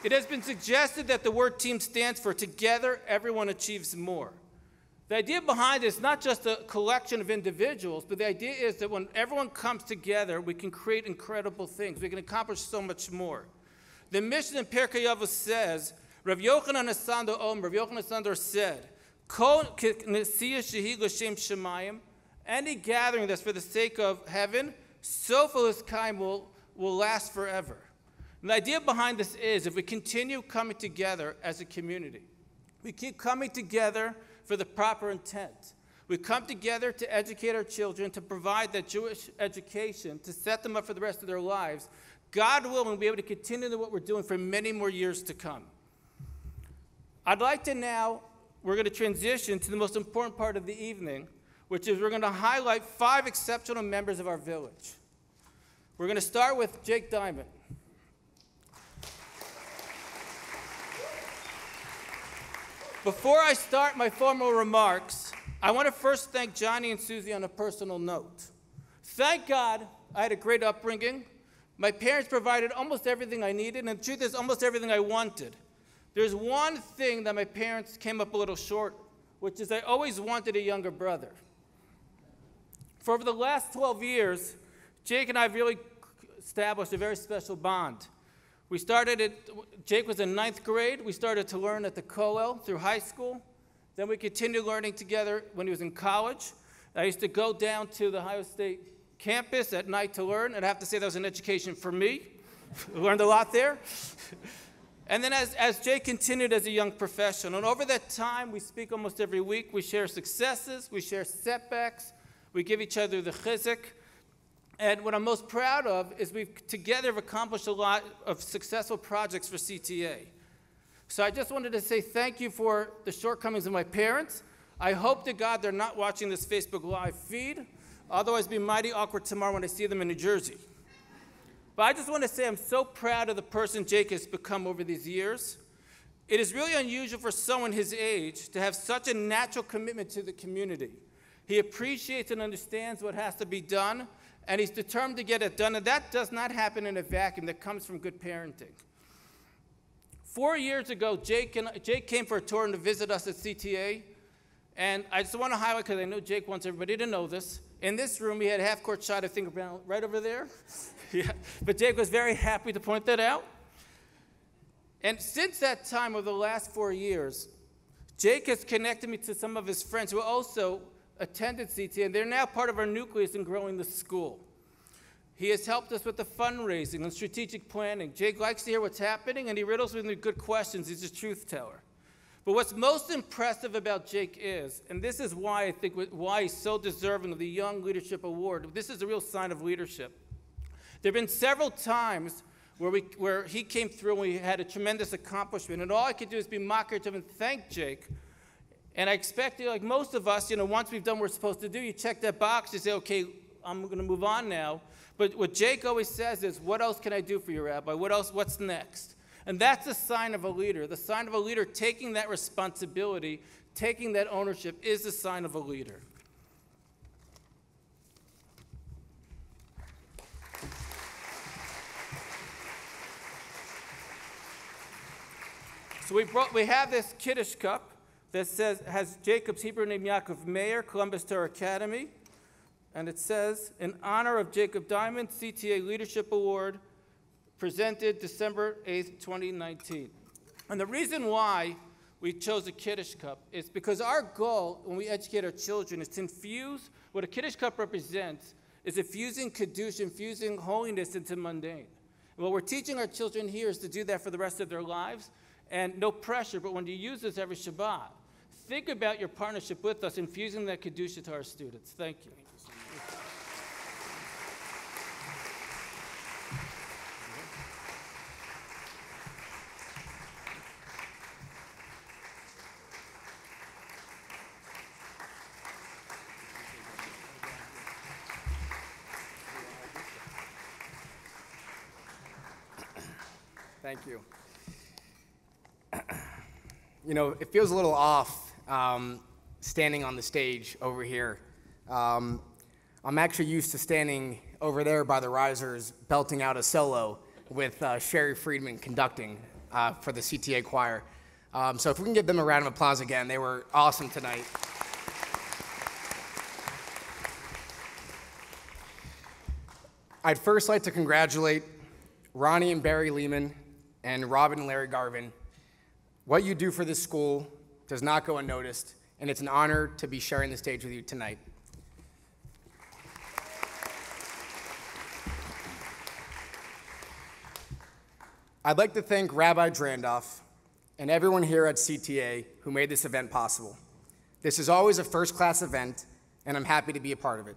It has been suggested that the word team stands for together, everyone achieves more. The idea behind it is not just a collection of individuals, but the idea is that when everyone comes together, we can create incredible things. We can accomplish so much more. The mission in Pirkei Avos says, Rav Yochanan Sandor said, Kol Knesiyah Shehi L'Shem Shemayim, any gathering that's for the sake of heaven, Sofel Eskaim will last forever. And the idea behind this is if we continue coming together as a community, we keep coming together for the proper intent. We come together to educate our children, to provide that Jewish education, to set them up for the rest of their lives. God willing, we'll be able to continue what we're doing for many more years to come. I'd like to now, we're going to transition to the most important part of the evening, which is we're going to highlight 5 exceptional members of our village. We're going to start with Jake Diamond. Before I start my formal remarks, I want to first thank Johnny and Susie on a personal note. Thank God I had a great upbringing. My parents provided almost everything I needed, and the truth is almost everything I wanted. There's one thing that my parents came up a little short, which is I always wanted a younger brother. For over the last 12 years, Jake and I have really established a very special bond. We started Jake was in 9th grade. We started to learn at the Kollel through high school. Then we continued learning together when he was in college. I used to go down to the Ohio State campus at night to learn, and I have to say that was an education for me. Learned a lot there. And then as Jake continued as a young professional, and over that time, we speak almost every week. We share successes, we share setbacks, we give each other the chizuk. And what I'm most proud of is we've together accomplished a lot of successful projects for CTA. So I just wanted to say thank you for the shortcomings of my parents. I hope to God they're not watching this Facebook Live feed. Otherwise, it'll be mighty awkward tomorrow when I see them in New Jersey. But I just want to say I'm so proud of the person Jake has become over these years. It is really unusual for someone his age to have such a natural commitment to the community. He appreciates and understands what has to be done, and he's determined to get it done, and that does not happen in a vacuum. That comes from good parenting. 4 years ago, Jake came for a tour and to visit us at CTA. And I just want to highlight, because I know Jake wants everybody to know this. In this room, he had a half-court shot, I think, right over there. Yeah. But Jake was very happy to point that out. And since that time, over the last 4 years, Jake has connected me to some of his friends who also attended CTA, and they're now part of our nucleus in growing the school. He has helped us with the fundraising and strategic planning. Jake likes to hear what's happening, and he riddles with me good questions. He's a truth teller. But what's most impressive about Jake is, and this is why I think why he's so deserving of the Young Leadership Award, this is a real sign of leadership. There have been several times where he came through and we had a tremendous accomplishment, and all I could do is be mockerative and thank Jake. And I expect, like most of us, once we've done what we're supposed to do, you check that box, you say, okay, I'm going to move on now. But what Jake always says is, what else can I do for you, Rabbi? What else? What's next? And that's a sign of a leader. The sign of a leader taking that responsibility, taking that ownership is the sign of a leader. So we have this Kiddush cup that has Jacob's Hebrew name Yaakov Meir, Columbus Torah Academy. And it says, in honor of Jacob Diamond, CTA Leadership Award, presented December 8th, 2019. And the reason why we chose a Kiddush cup is because our goal when we educate our children is to infuse, what a Kiddush cup represents is infusing Kiddush, infusing holiness into mundane. And what we're teaching our children here is to do that for the rest of their lives, and no pressure, but when you use this every Shabbat, think about your partnership with us, infusing that Kiddush to our students. Thank you. Thank you. It feels a little off standing on the stage over here. I'm actually used to standing over there by the risers, belting out a solo with Sherry Friedman conducting for the CTA choir. So if we can give them a round of applause again, they were awesome tonight. I'd first like to congratulate Roni and Bary Leeman and Robin and Larry Garvin. What you do for this school does not go unnoticed, and it's an honor to be sharing the stage with you tonight. I'd like to thank Rabbi Drandoff and everyone here at CTA who made this event possible. This is always a first-class event, and I'm happy to be a part of it.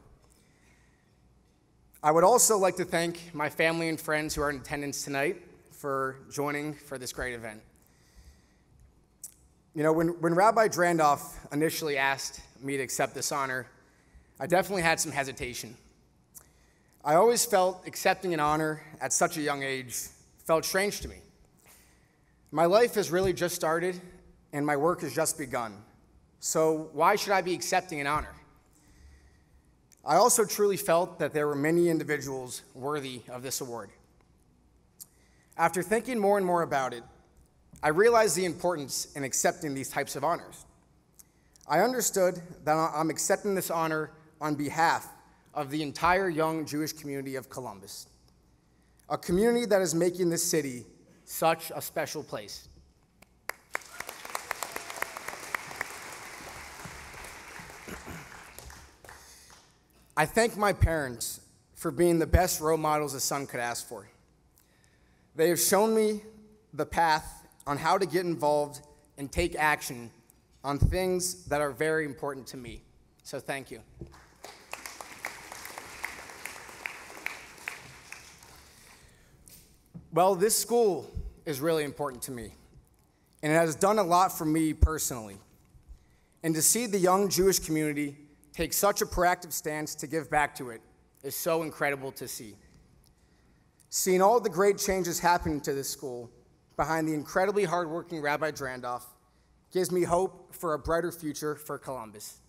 I would also like to thank my family and friends who are in attendance tonight for joining for this great event. When Rabbi Drandoff initially asked me to accept this honor, I definitely had some hesitation. I always felt accepting an honor at such a young age felt strange to me. My life has really just started, and my work has just begun. So why should I be accepting an honor? I also truly felt that there were many individuals worthy of this award. After thinking more and more about it, I realized the importance in accepting these types of honors. I understood that I'm accepting this honor on behalf of the entire young Jewish community of Columbus, a community that is making this city such a special place. I thank my parents for being the best role models a son could ask for. They have shown me the path on how to get involved and take action on things that are very important to me. So thank you. Well, this school is really important to me, and it has done a lot for me personally. And to see the young Jewish community take such a proactive stance to give back to it is so incredible to see. Seeing all the great changes happening to this school behind the incredibly hardworking Rabbi Drandoff gives me hope for a brighter future for Columbus.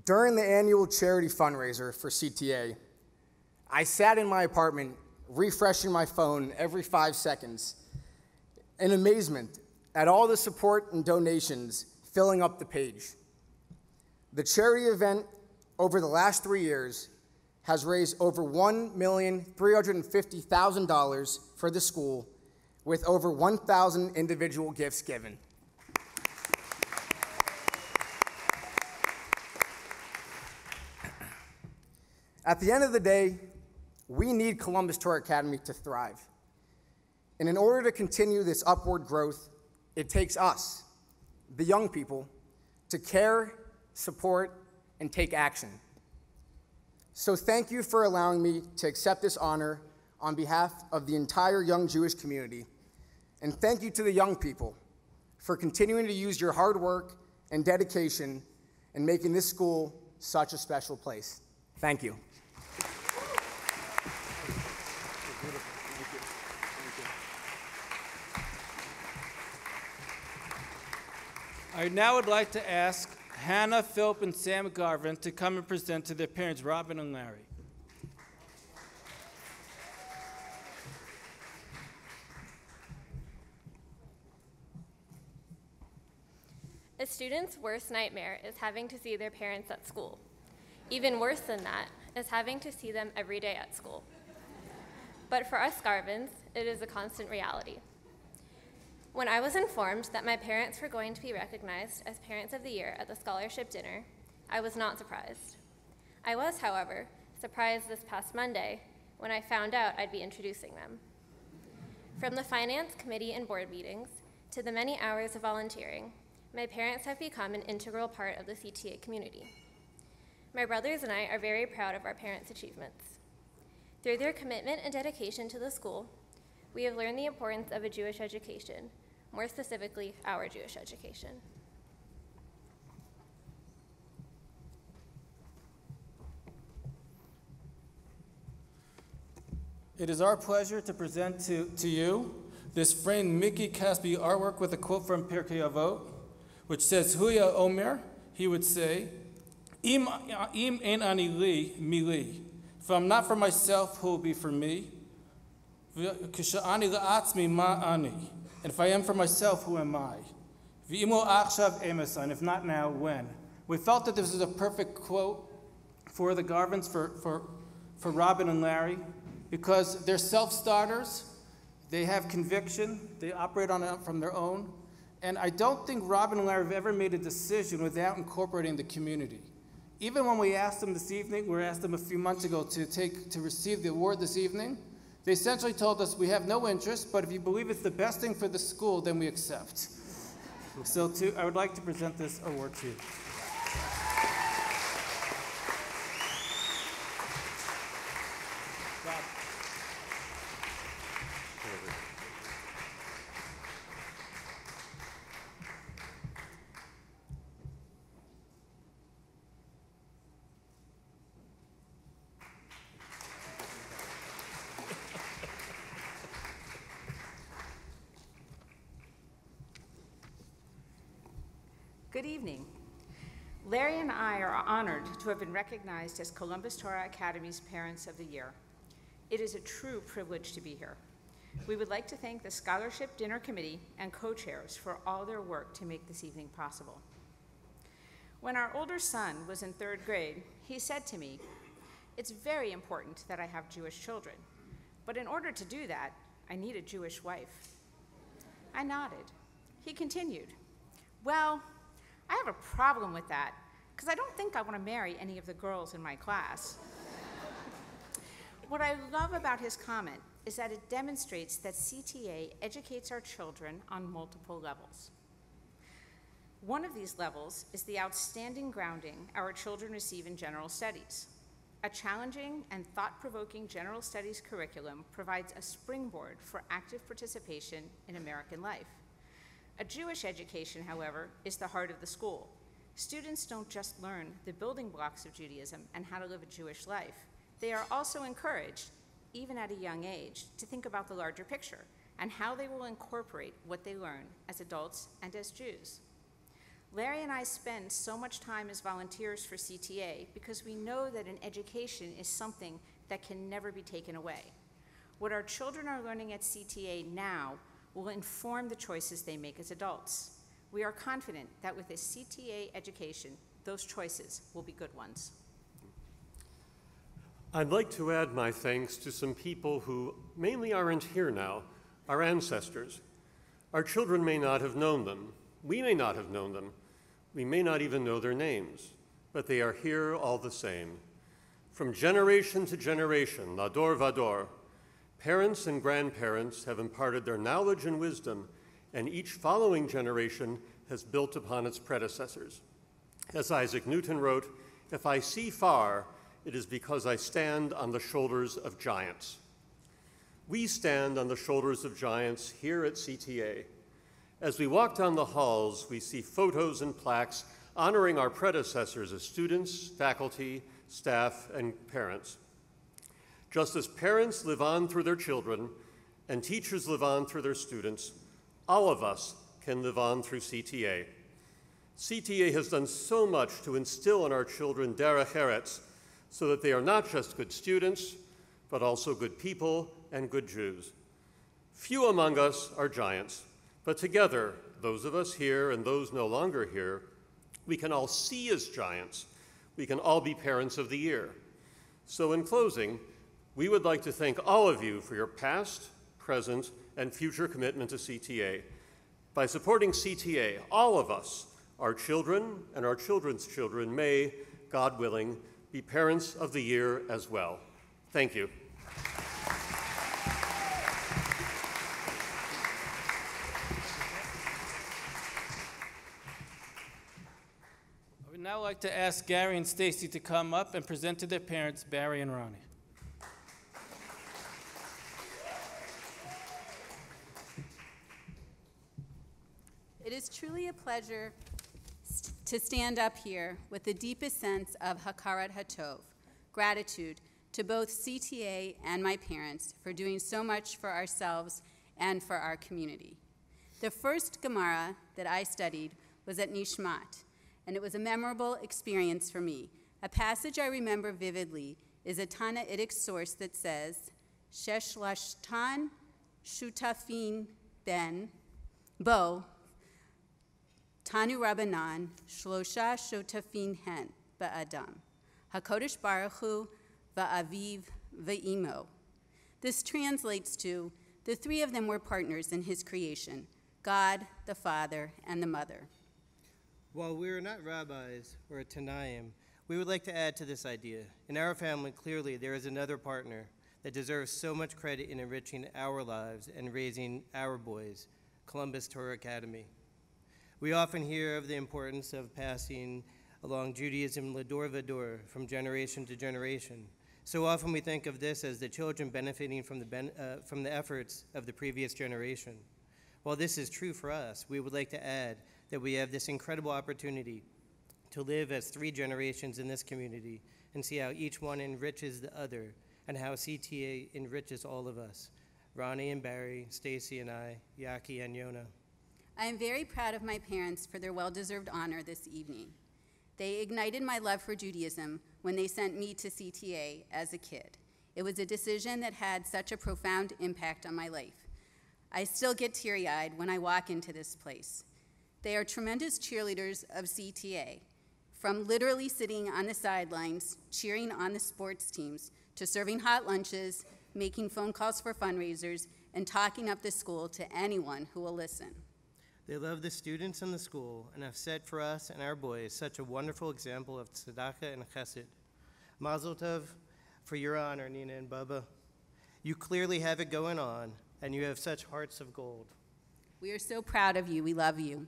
During the annual charity fundraiser for CTA, I sat in my apartment, refreshing my phone every 5 seconds, in amazement at all the support and donations filling up the page. The charity event over the last 3 years has raised over $1,350,000 for the school, with over 1,000 individual gifts given. At the end of the day, we need Columbus Torah Academy to thrive. And in order to continue this upward growth, it takes us, the young people, to care, support, and take action. So thank you for allowing me to accept this honor on behalf of the entire young Jewish community. And thank you to the young people for continuing to use your hard work and dedication in making this school such a special place. Thank you. I now would like to ask Hannah, Philip, and Sam Garvin to come and present to their parents, Robin and Larry. A student's worst nightmare is having to see their parents at school. Even worse than that is having to see them every day at school. But for us Garvins, it is a constant reality. When I was informed that my parents were going to be recognized as Parents of the Year at the scholarship dinner, I was not surprised. I was, however, surprised this past Monday when I found out I'd be introducing them. From the finance committee and board meetings to the many hours of volunteering, my parents have become an integral part of the CTA community. My brothers and I are very proud of our parents' achievements. Through their commitment and dedication to the school, we have learned the importance of a Jewish education, more specifically, our Jewish education. It is our pleasure to present to you this framed Mickey Caspi artwork with a quote from Pirkei Avot, which says, Huya Omer, he would say, Im ein ani li, mi li. If I'm not for myself, who will be for me? K'sha'ani la'atzmi ma ani. And if I am for myself, who am I? V'imo achshav emesan. And if not now, when? We felt that this was a perfect quote for the Garvins, for Robin and Larry, because they're self-starters, they have conviction, they operate on it from their own, and I don't think Robin and Larry have ever made a decision without incorporating the community. Even when we asked them this evening, we asked them a few months ago to receive the award this evening, they essentially told us, we have no interest, but if you believe it's the best thing for the school, then we accept. So I would like to present this award to you. Good evening. Larry and I are honored to have been recognized as Columbus Torah Academy's Parents of the Year. It is a true privilege to be here. We would like to thank the Scholarship Dinner Committee and co-chairs for all their work to make this evening possible. When our older son was in 3rd grade, he said to me, "It's very important that I have Jewish children, but in order to do that, I need a Jewish wife." I nodded. He continued, "Well, I have a problem with that, because I don't think I want to marry any of the girls in my class." What I love about his comment is that it demonstrates that CTA educates our children on multiple levels. One of these levels is the outstanding grounding our children receive in general studies. A challenging and thought-provoking general studies curriculum provides a springboard for active participation in American life. A Jewish education, however, is the heart of the school. Students don't just learn the building blocks of Judaism and how to live a Jewish life. They are also encouraged, even at a young age, to think about the larger picture and how they will incorporate what they learn as adults and as Jews. Larry and I spend so much time as volunteers for CTA because we know that an education is something that can never be taken away. What our children are learning at CTA now will inform the choices they make as adults. We are confident that with a CTA education, those choices will be good ones. I'd like to add my thanks to some people who mainly aren't here now, our ancestors. Our children may not have known them. We may not have known them. We may not even know their names, but they are here all the same. From generation to generation, Lador Vador, parents and grandparents have imparted their knowledge and wisdom, and each following generation has built upon its predecessors. As Isaac Newton wrote, "If I see far, it is because I stand on the shoulders of giants." We stand on the shoulders of giants here at CTA. As we walk down the halls, we see photos and plaques honoring our predecessors as students, faculty, staff, and parents. Just as parents live on through their children and teachers live on through their students, all of us can live on through CTA. CTA has done so much to instill in our children derech eretz, so that they are not just good students, but also good people and good Jews. Few among us are giants, but together, those of us here and those no longer here, we can all see as giants. We can all be Parents of the Year. So in closing, we would like to thank all of you for your past, present, and future commitment to CTA. By supporting CTA, all of us, our children and our children's children, may, God willing, be Parents of the Year as well. Thank you. I would now like to ask Gary and Stacy to come up and present to their parents, Bary and Roni. It is truly a pleasure to stand up here with the deepest sense of hakarat hatov, gratitude to both CTA and my parents for doing so much for ourselves and for our community. The first Gemara that I studied was at Nishmat, and it was a memorable experience for me. A passage I remember vividly is a Tannaitic source that says, Shesh lashtan shutafin ben bo Tanu Rabbanan, Shlosha Shotafin Hen, Ba'adam, HaKodesh Baruch Hu, Va'aviv, Va'imo. This translates to, the three of them were partners in his creation, God, the Father, and the Mother. While we are not rabbis or Tanaim, we would like to add to this idea. In our family, clearly, there is another partner that deserves so much credit in enriching our lives and raising our boys, Columbus Torah Academy. We often hear of the importance of passing along Judaism Lador Vador from generation to generation. So often we think of this as the children benefiting from the efforts of the previous generation. While this is true for us, we would like to add that we have this incredible opportunity to live as three generations in this community and see how each one enriches the other and how CTA enriches all of us. Roni and Bary, Stacy and I, Yaki and Yona. I am very proud of my parents for their well-deserved honor this evening. They ignited my love for Judaism when they sent me to CTA as a kid. It was a decision that had such a profound impact on my life. I still get teary-eyed when I walk into this place. They are tremendous cheerleaders of CTA, from literally sitting on the sidelines, cheering on the sports teams, to serving hot lunches, making phone calls for fundraisers, and talking up the school to anyone who will listen. They love the students in the school and have set for us and our boys such a wonderful example of tzedakah and chesed. Mazel tov for your honor, Nina and Bubba. You clearly have it going on, and you have such hearts of gold. We are so proud of you. We love you.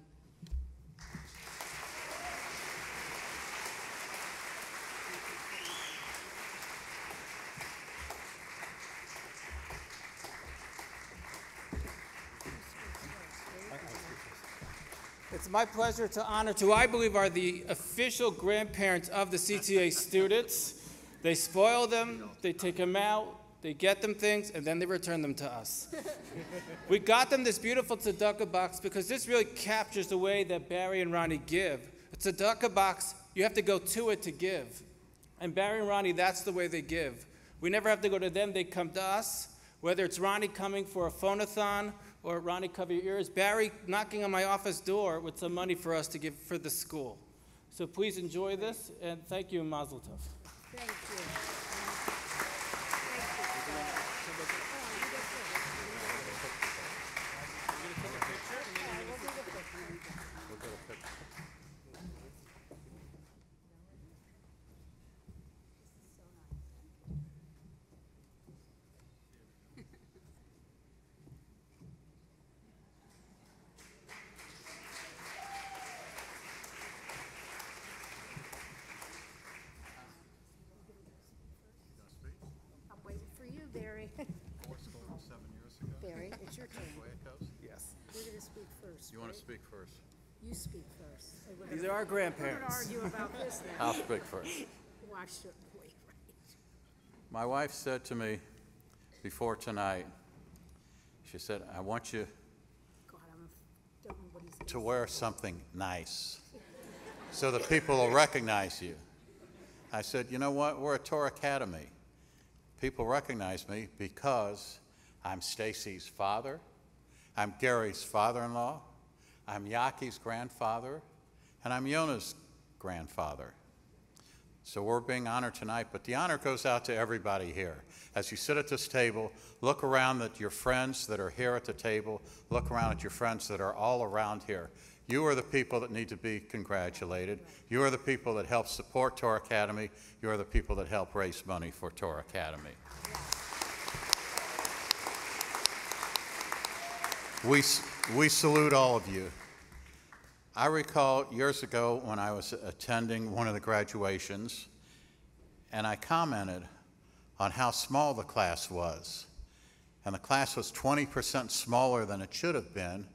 It's my pleasure to honor who I believe are the official grandparents of the CTA students. They spoil them, they take them out, they get them things, and then they return them to us. We got them this beautiful tzedakah box because this really captures the way that Bary and Roni give. A tzedakah box, you have to go to it to give. And Bary and Roni, that's the way they give. We never have to go to them, they come to us. Whether it's Roni coming for a phone-a-thon or Roni cover your ears, Bary knocking on my office door with some money for us to give for the school. So please enjoy this, and thank you, and Mazel Tov. Thank you. Bary. 7 years ago. Bary, it's your turn. That's the way it goes? Yes. We're going to speak first. You want to right? speak first? You speak first. Hey, These are our grandparents. We're going to argue about this now. I'll speak first. Why shouldn't we, right? My wife said to me before tonight, she said, I want you God, don't know what he's to wear something nice so that people will recognize you. I said, you know what? We're a Torah Academy. People recognize me because I'm Stacy's father, I'm Gary's father-in-law, I'm Yaki's grandfather, and I'm Yona's grandfather. So we're being honored tonight, but the honor goes out to everybody here. As you sit at this table, look around at your friends that are here at the table, look around at your friends that are all around here. You are the people that need to be congratulated. You are the people that help support Torah Academy. You are the people that help raise money for Torah Academy. We salute all of you. I recall years ago when I was attending one of the graduations, and I commented on how small the class was. And the class was 20% smaller than it should have been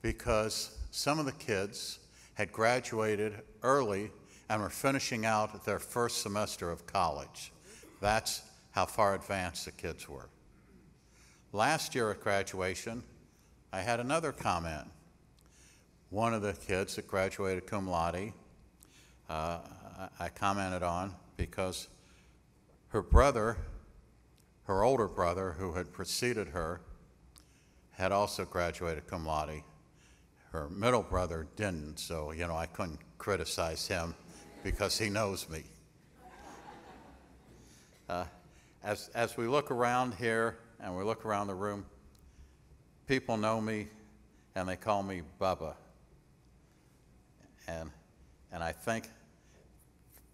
because some of the kids had graduated early and were finishing out their first semester of college. That's how far advanced the kids were. Last year at graduation, I had another comment. One of the kids that graduated cum laude, I commented on because her brother, her older brother, who had preceded her, had also graduated cum laude. Her middle brother didn't, so I couldn't criticize him because he knows me. As we look around here and we look around the room, people know me and they call me Bubba. And I think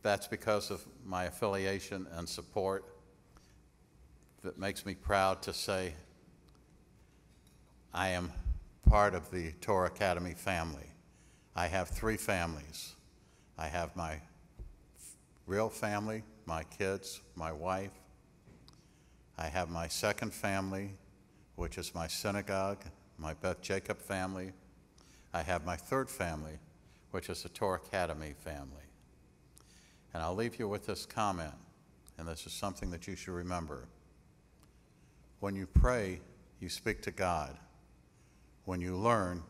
that's because of my affiliation and support that makes me proud to say I am part of the Torah Academy family. I have 3 families. I have my real family, my kids, my wife. I have my second family, which is my synagogue, my Beth Jacob family. I have my third family, which is the Torah Academy family. And I'll leave you with this comment, and this is something that you should remember. When you pray, you speak to God. When you learn,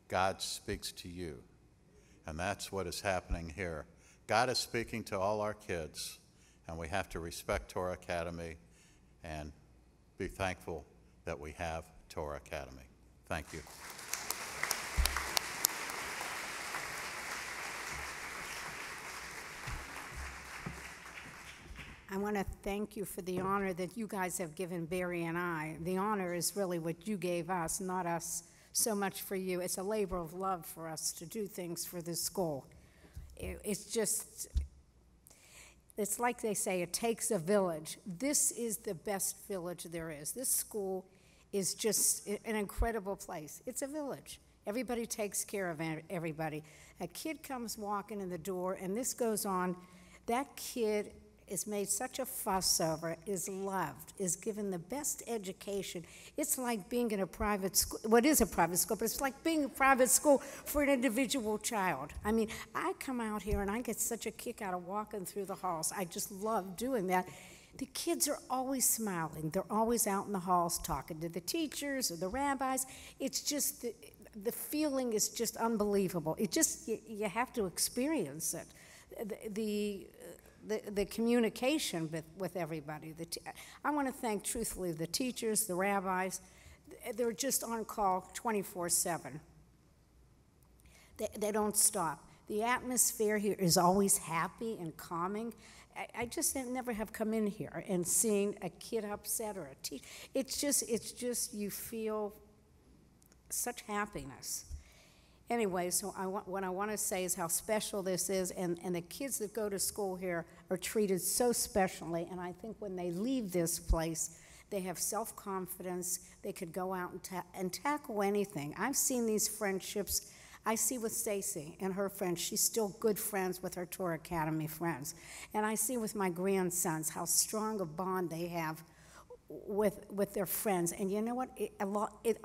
God speaks to you. And that's what is happening here. God is speaking to all our kids, and we have to respect Torah Academy and be thankful that we have Torah Academy. Thank you. I want to thank you for the honor that you guys have given Bary and I. The honor is really what you gave us, not us so much for you. It's a labor of love for us to do things for this school. It's like they say, it takes a village. This is the best village there is. This school is just an incredible place. It's a village. Everybody takes care of everybody. A kid comes walking in the door, and this goes on. That kid is made such a fuss over, is loved, is given the best education. It's like being in a private school. Well, it is a private school, but it's like being a private school for an individual child. I mean, I come out here and I get such a kick out of walking through the halls. I just love doing that. The kids are always smiling. They're always out in the halls talking to the teachers or the rabbis. It's just, the feeling is just unbelievable. It just, you have to experience it. the communication with everybody. I want to thank, truthfully, the teachers, the rabbis. They're just on call 24/7. They don't stop. The atmosphere here is always happy and calming. I just never have come in here and seen a kid upset or a teacher. It's just you feel such happiness. Anyway, so what I want to say is how special this is, and the kids that go to school here are treated so specially, and I think when they leave this place, they have self-confidence. They could go out and tackle anything. I've seen these friendships. I see with Stacy and her friends, she's still good friends with her Torah Academy friends. And I see with my grandsons how strong a bond they have with their friends. And you know what? A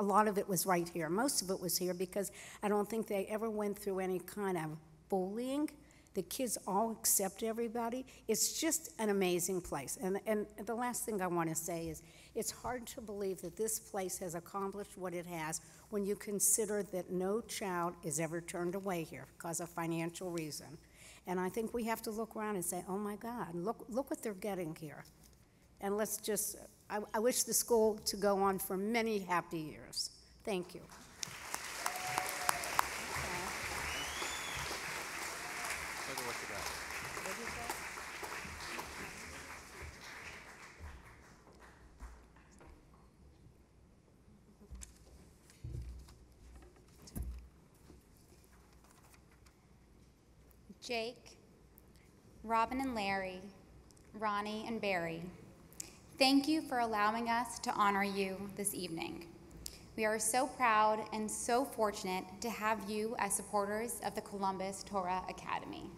lot of it was right here. Most of it was here because I don't think they ever went through any kind of bullying. The kids all accept everybody. It's just an amazing place. And the last thing I want to say is it's hard to believe that this place has accomplished what it has when you consider that no child is ever turned away here because of financial reason. And I think we have to look around and say, oh my God, look what they're getting here. And let's just, I wish the school to go on for many happy years. Thank you. Jake, Robin and Larry, Roni and Bary, thank you for allowing us to honor you this evening. We are so proud and so fortunate to have you as supporters of the Columbus Torah Academy.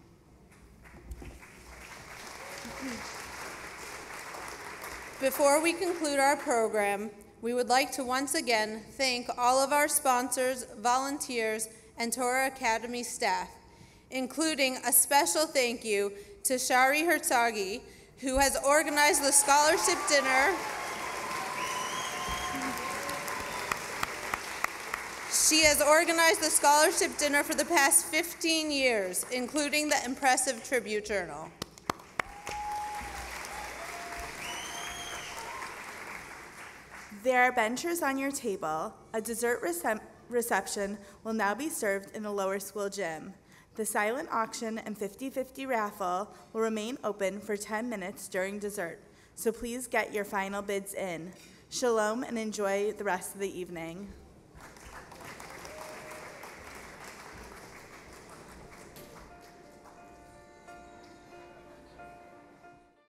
Before we conclude our program, we would like to once again thank all of our sponsors, volunteers, and Torah Academy staff, including a special thank you to Shari Herzagi, who has organized the scholarship dinner. She has organized the scholarship dinner for the past 15 years, including the impressive tribute journal. There are benchers on your table. A dessert reception will now be served in the lower school gym. The silent auction and 50-50 raffle will remain open for 10 minutes during dessert, so please get your final bids in. Shalom and enjoy the rest of the evening.